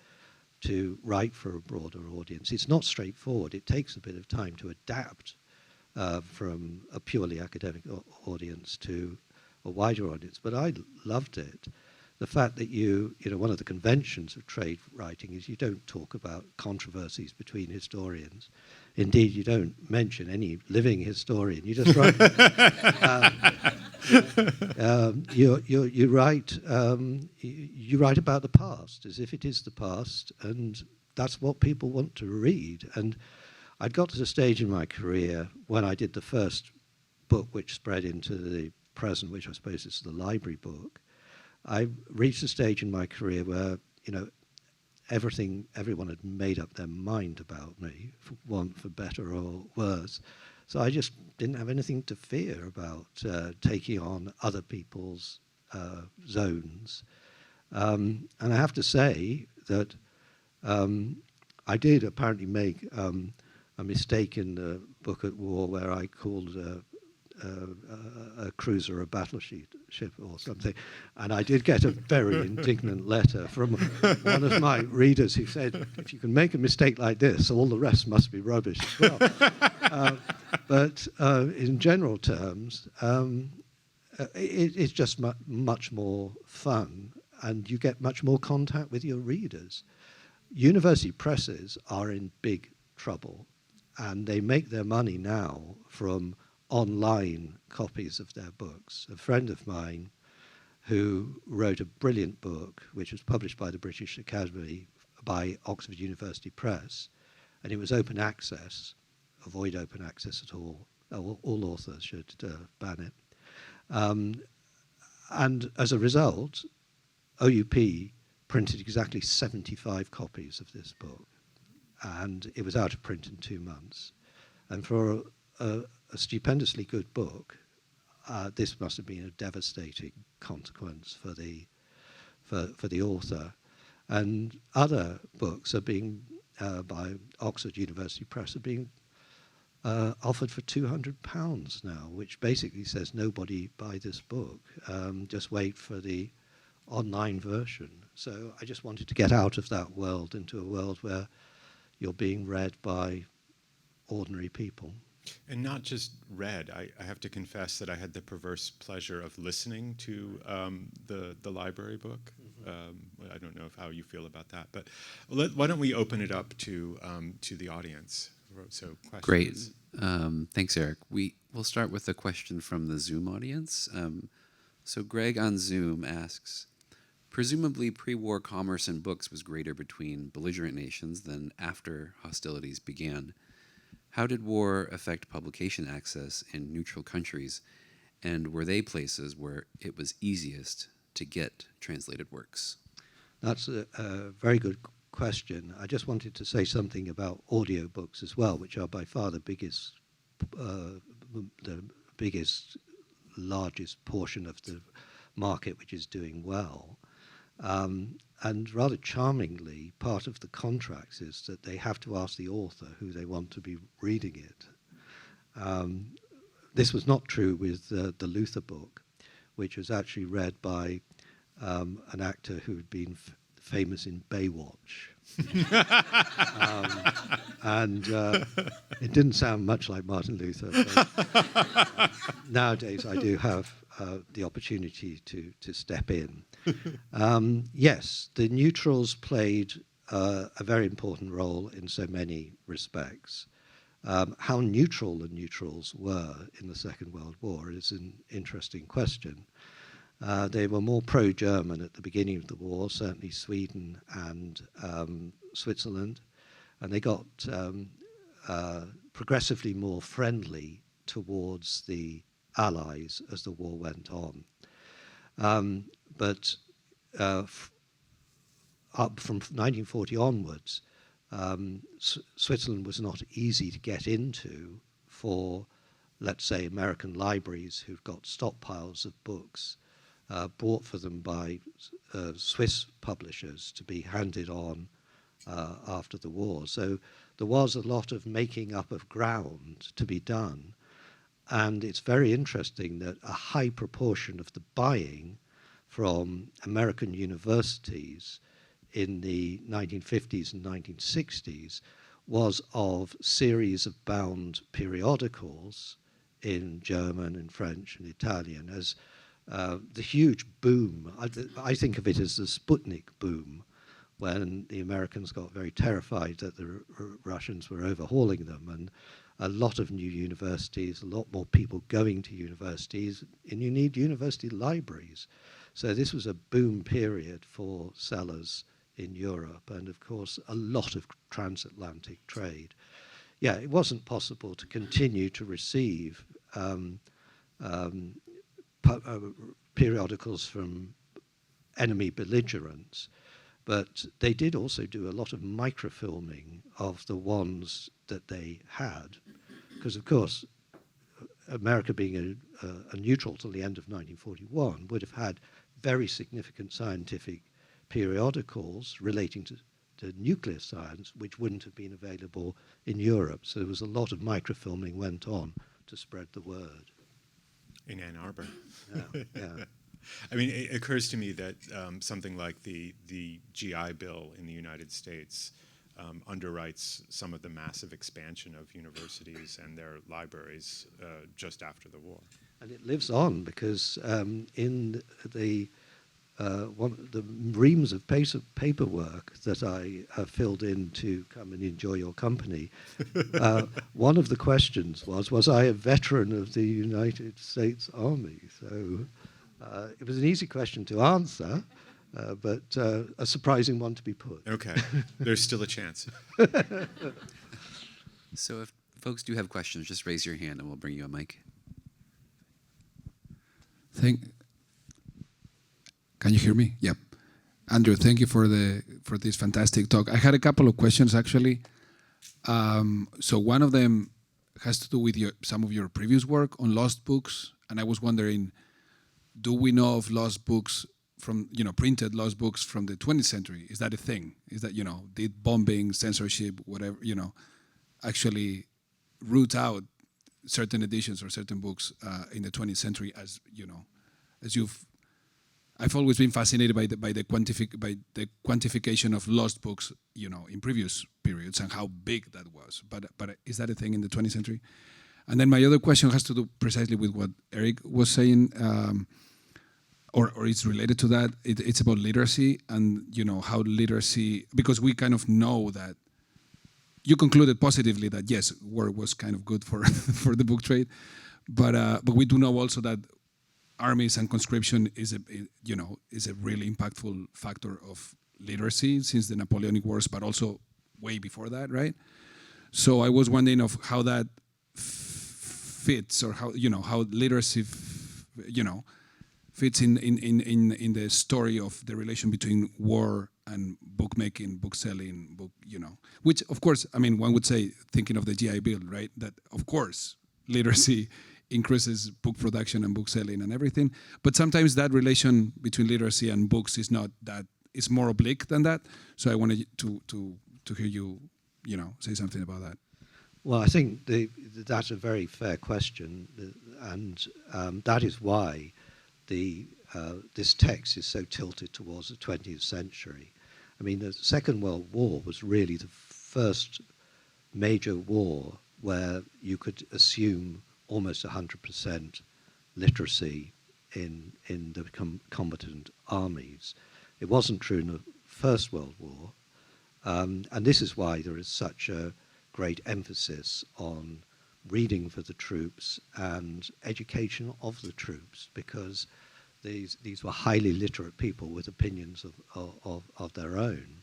to write for a broader audience. It's not straightforward. It takes a bit of time to adapt from a purely academic audience to a wider audience, but I loved it. The fact that one of the conventions of trade writing is you don't talk about controversies between historians. Indeed, you don't mention any living historian. You just write. You write. You write about the past as if it is the past, and that's what people want to read. And I'd got to the stage in my career when I did the first book, which spread into the present, which I suppose is the library book. I reached a stage in my career where, everyone had made up their mind about me, for better or worse. So I just didn't have anything to fear about taking on other people's zones. And I have to say that I did apparently make a mistake in the book at war where I called a cruiser a battleship or something, and I did get a very indignant letter from one of my readers who said, if you can make a mistake like this, all the rest must be rubbish as well. But in general terms, it's just much more fun, and you get much more contact with your readers. University presses are in big trouble, and they make their money now from online copies of their books. A friend of mine who wrote a brilliant book, which was published by the British Academy by Oxford University Press, and it was open access. Avoid open access at all. All authors should ban it. And as a result, OUP printed exactly 75 copies of this book, and it was out of print in 2 months. And for a stupendously good book, this must have been a devastating consequence for the author. And other books are being, by Oxford University Press, are being offered for £200 now, which basically says nobody buy this book, just wait for the online version. So I just wanted to get out of that world into a world where you're being read by ordinary people. And not just read. I have to confess that I had the perverse pleasure of listening to the library book I don't know how you feel about that, but why don't we open it up to the audience? So questions. Great. Thanks, Eric. We'll start with a question from the Zoom audience. So Greg on Zoom asks, presumably pre-war commerce in books was greater between belligerent nations than after hostilities began. How did war affect publication access in neutral countries, and were they places where it was easiest to get translated works? That's a very good question. I just wanted to say something about audiobooks as well, which are by far the biggest, largest portion of the market which is doing well. And rather charmingly, part of the contracts is that they have to ask the author who they want to be reading it. This was not true with the Luther book, which was actually read by an actor who had been famous in Baywatch. And it didn't sound much like Martin Luther. But nowadays, I do have the opportunity to step in. Yes, the neutrals played a very important role in so many respects. How neutral the neutrals were in the Second World War is an interesting question. They were more pro-German at the beginning of the war, certainly Sweden and Switzerland, and they got progressively more friendly towards the Allies as the war went on. But up from 1940 onwards, Switzerland was not easy to get into for, let's say, American libraries who've got stockpiles of books bought for them by Swiss publishers to be handed on after the war. So there was a lot of making up of ground to be done. And it's very interesting that a high proportion of the buying from American universities in the 1950s and 1960s was of series of bound periodicals in German and French and Italian, as the huge boom, I think of it as the Sputnik boom, when the Americans got very terrified that the Russians were overhauling them, and a lot of new universities, a lot more people going to universities, and you need university libraries. So this was a boom period for sellers in Europe, and of course a lot of transatlantic trade. Yeah, it wasn't possible to continue to receive periodicals from enemy belligerents, but they did also do a lot of microfilming of the ones that they had, because of course America being a neutral till the end of 1941 would have had very significant scientific periodicals relating to nuclear science which wouldn't have been available in Europe. So there was a lot of microfilming went on to spread the word. In Ann Arbor. Yeah. I mean, it occurs to me that something like the GI Bill in the United States underwrites some of the massive expansion of universities and their libraries just after the war. And it lives on because in the reams of paperwork that I have filled in to come and enjoy your company, one of the questions was I a veteran of the United States Army? So it was an easy question to answer, but a surprising one to be put. Okay, there's still a chance. So if folks do have questions, just raise your hand and we'll bring you a mic. Can you hear me? Yep. Andrew, thank you for this fantastic talk. I had a couple of questions actually. So one of them has to do with some of your previous work on lost books, and I was wondering, do we know of lost books from, printed lost books from the 20th century? Is that a thing? Is that, did bombing, censorship, whatever, actually root out certain editions or certain books in the 20th century, as I've always been fascinated by the quantification of lost books, in previous periods and how big that was. But is that a thing in the 20th century? And then my other question has to do precisely with what Eric was saying. or it's related to that. It's about literacy and, you know, how literacy, because we kind of know that you concluded positively that yes, war was kind of good for for the book trade, but we do know also that armies and conscription is a really impactful factor of literacy since the Napoleonic Wars, but also way before that, right? So I was wondering of how that fits, or how, you know, how literacy fits in the story of the relation between war and bookmaking, bookselling, which of course, I mean, one would say, thinking of the GI Bill, right? That of course literacy increases book production and bookselling and everything, but sometimes that relation between literacy and books is not that. It's more oblique than that. So I wanted to hear you, say something about that. Well, I think that's a very fair question, and that is why this text is so tilted towards the 20th century. I mean, the Second World War was really the first major war where you could assume almost 100% literacy in the combatant armies. It wasn't true in the First World War, and this is why there is such a great emphasis on reading for the troops and education of the troops, because these were highly literate people with opinions of their own.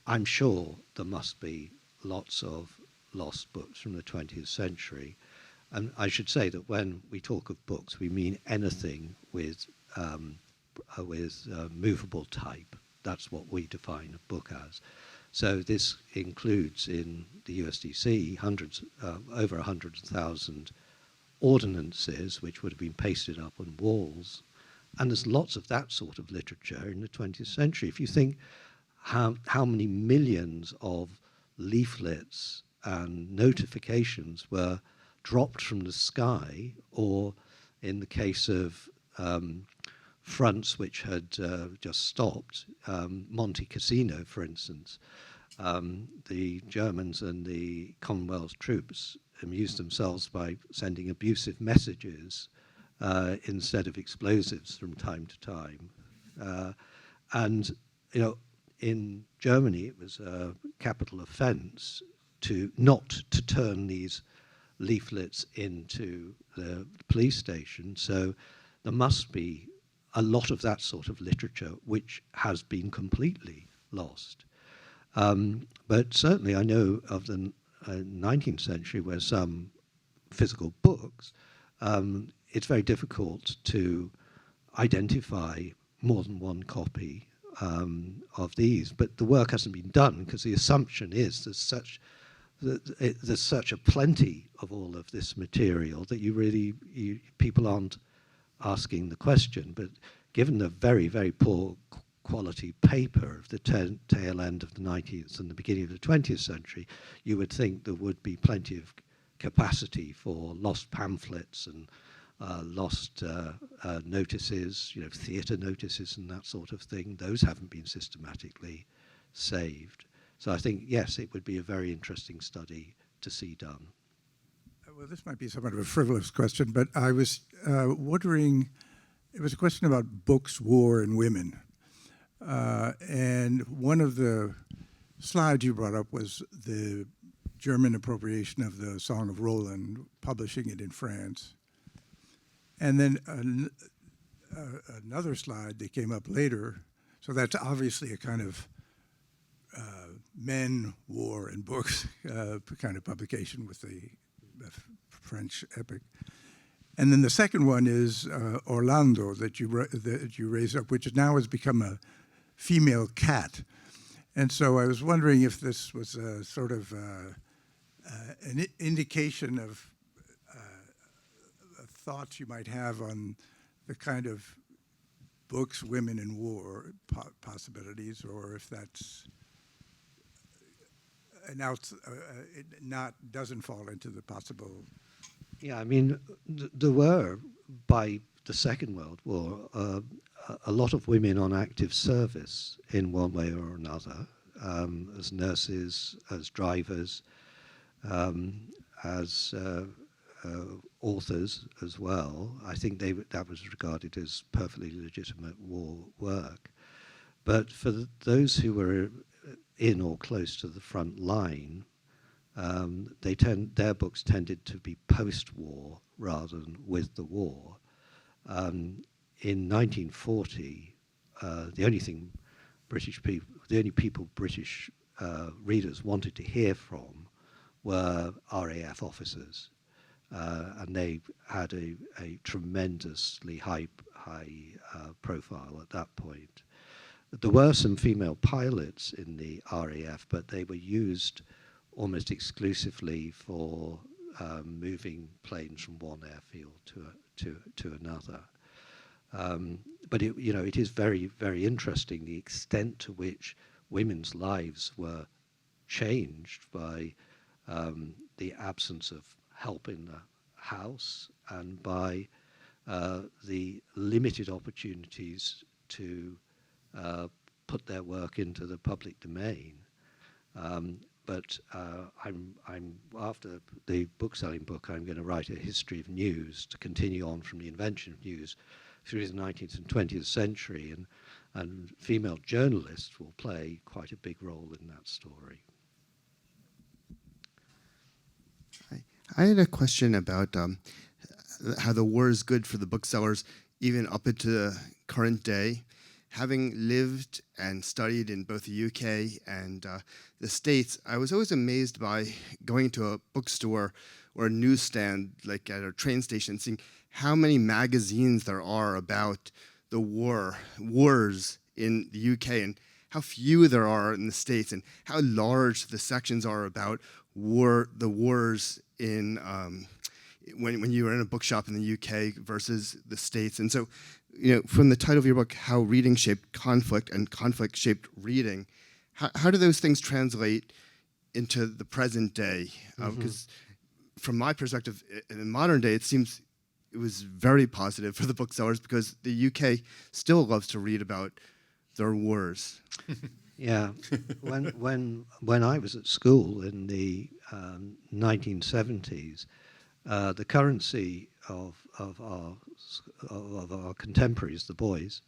I'm sure there must be lots of lost books from the 20th century. And I should say that when we talk of books, we mean anything with movable type. That's what we define a book as. So this includes in the USDC over 100,000 ordinances which would have been pasted up on walls. And there's lots of that sort of literature in the 20th century. If you think how many millions of leaflets and notifications were dropped from the sky, or in the case of fronts which had just stopped, Monte Cassino, for instance, the Germans and the Commonwealth troops amused themselves by sending abusive messages instead of explosives from time to time. And, in Germany, it was a capital offense not to turn these leaflets into the police station. So there must be a lot of that sort of literature which has been completely lost. But certainly I know of the 19th century where some physical books, it's very difficult to identify more than one copy of these, but the work hasn't been done because the assumption is there's such a plenty of all of this material that people aren't asking the question. But given the very, very poor quality paper of the tail end of the 19th and the beginning of the 20th century, you would think there would be plenty of capacity for lost pamphlets and lost notices, theatre notices and that sort of thing. Those haven't been systematically saved. So I think, yes, it would be a very interesting study to see done. Well, this might be somewhat of a frivolous question, but I was wondering, it was a question about books, war, and women. And one of the slides you brought up was the German appropriation of the Song of Roland, publishing it in France. And then another slide that came up later, so that's obviously a kind of men, war, and books kind of publication with the French epic. And then the second one is Orlando that you raised up, which now has become a female cat. And so I was wondering if this was a sort of an indication of thoughts you might have on the kind of books, women, and war possibilities, or if that's doesn't fall into the possible. Yeah, I mean, there were, by the Second World War, a lot of women on active service in one way or another, as nurses, as drivers, as authors as well. I think that was regarded as perfectly legitimate war work. But for those who were in or close to the front line, their books tended to be post-war rather than with the war. In 1940, the only people British readers wanted to hear from were RAF officers, and they had a tremendously high profile at that point. There were some female pilots in the RAF, but they were used almost exclusively for moving planes from one airfield to another. But it is very, very interesting the extent to which women's lives were changed by the absence of help in the house and by the limited opportunities to put their work into the public domain. But I'm after the bookselling book, I'm going to write a history of news to continue on from the invention of news through the 19th and 20th century, and female journalists will play quite a big role in that story. I had a question about how the war is good for the booksellers even up into the current day. Having lived and studied in both the UK and the States, I was always amazed by going to a bookstore or a newsstand, like at a train station, seeing how many magazines there are about the wars in the UK, and how few there are in the States, and how large the sections are about the wars in when you were in a bookshop in the UK versus the States. And so, from the title of your book, How Reading Shaped Conflict and Conflict Shaped Reading, how do those things translate into the present day? Because from my perspective, in modern day, it seems it was very positive for the booksellers because the UK still loves to read about their wars. Yeah, when I was at school in the 1970s, the currency of our contemporaries, the boys,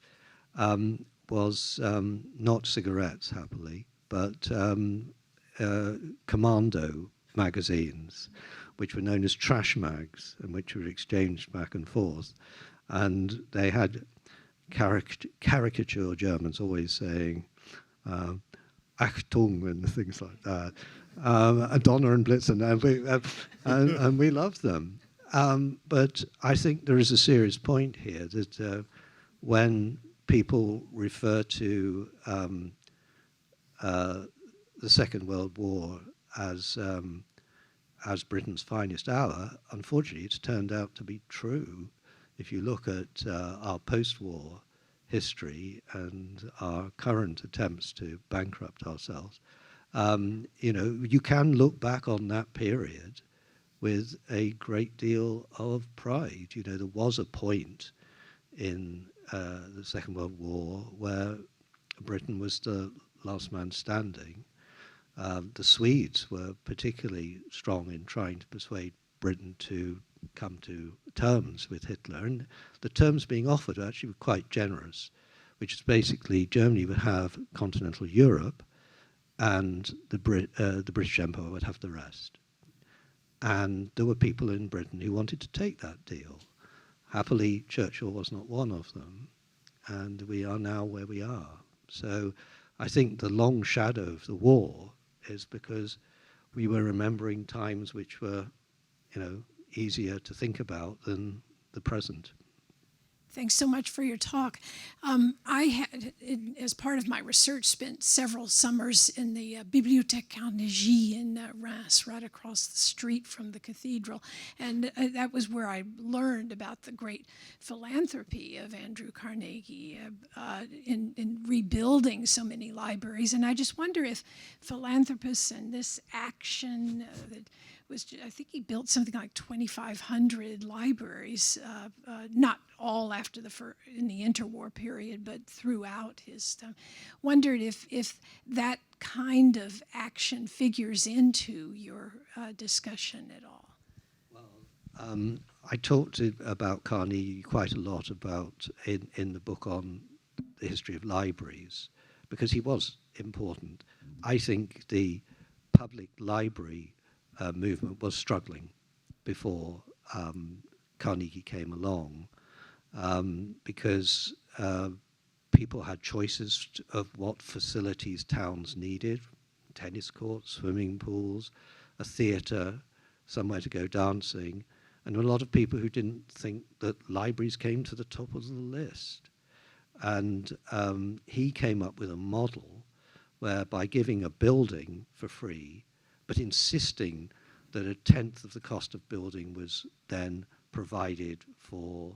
was not cigarettes, happily, but commando magazines, which were known as trash mags, and which were exchanged back and forth. And they had caricature Germans always saying, Achtung, and things like that. Donner and Blitzen, and we loved them. But I think there is a serious point here that when people refer to the Second World War as Britain's finest hour, unfortunately, it's turned out to be true. If you look at our post-war history and our current attempts to bankrupt ourselves, you can look back on that period with a great deal of pride. There was a point in the Second World War where Britain was the last man standing. The Swedes were particularly strong in trying to persuade Britain to come to terms with Hitler, and the terms being offered actually were quite generous, which is basically Germany would have continental Europe and the British Empire would have the rest. And there were people in Britain who wanted to take that deal. Happily, Churchill was not one of them, and we are now where we are. So I think the long shadow of the war is because we were remembering times which were, easier to think about than the present. Thanks so much for your talk. I had, as part of my research, spent several summers in the Bibliothèque Carnegie in Reims, right across the street from the cathedral. And that was where I learned about the great philanthropy of Andrew Carnegie in rebuilding so many libraries. And I just wonder if philanthropists and this action that I think he built something like 2,500 libraries, not all after in the interwar period, but throughout his time. Wondered if that kind of action figures into your discussion at all. I talked about Carnegie quite a lot about in the book on the history of libraries, because he was important. I think the public library movement was struggling before Carnegie came along, because people had choices of what facilities towns needed: tennis courts, swimming pools, a theatre, somewhere to go dancing, and a lot of people who didn't think that libraries came to the top of the list. And he came up with a model where, by giving a building for free, but insisting that 1/10 of the cost of building was then provided for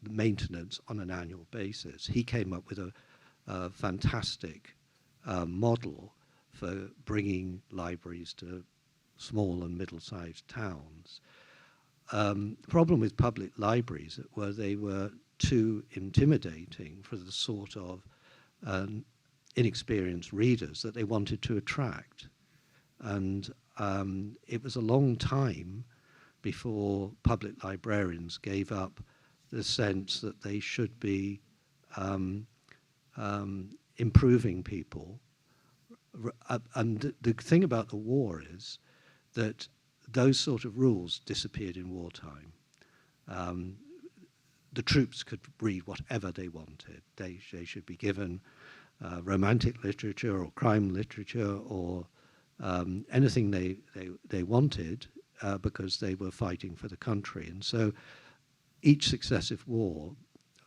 maintenance on an annual basis, he came up with a fantastic model for bringing libraries to small and middle-sized towns. The problem with public libraries were they were too intimidating for the sort of inexperienced readers that they wanted to attract. And it was a long time before public librarians gave up the sense that they should be improving people. And the thing about the war is that those sort of rules disappeared in wartime. The troops could read whatever they wanted. They should be given romantic literature or crime literature or anything they wanted, because they were fighting for the country. And so each successive war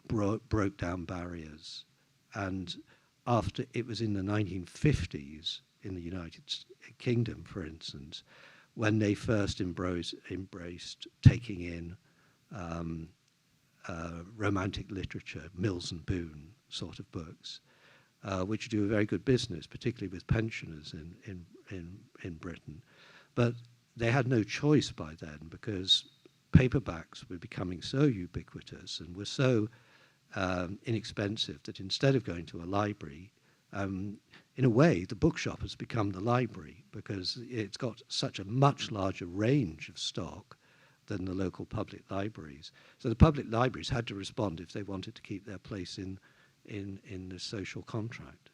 broke down barriers. And after, it was in the 1950s in the United Kingdom, for instance, when they first embraced taking in romantic literature, Mills and Boon sort of books, which do a very good business, particularly with pensioners in Britain. But they had no choice by then, because paperbacks were becoming so ubiquitous and were so inexpensive that instead of going to a library, in a way, the bookshop has become the library, because it's got such a much larger range of stock than the local public libraries. So the public libraries had to respond if they wanted to keep their place in the social contract.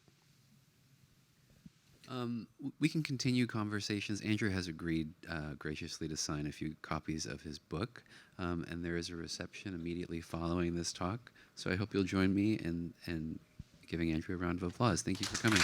We can continue conversations. Andrew has agreed graciously to sign a few copies of his book, and there is a reception immediately following this talk. So I hope you'll join me in giving Andrew a round of applause. Thank you for coming.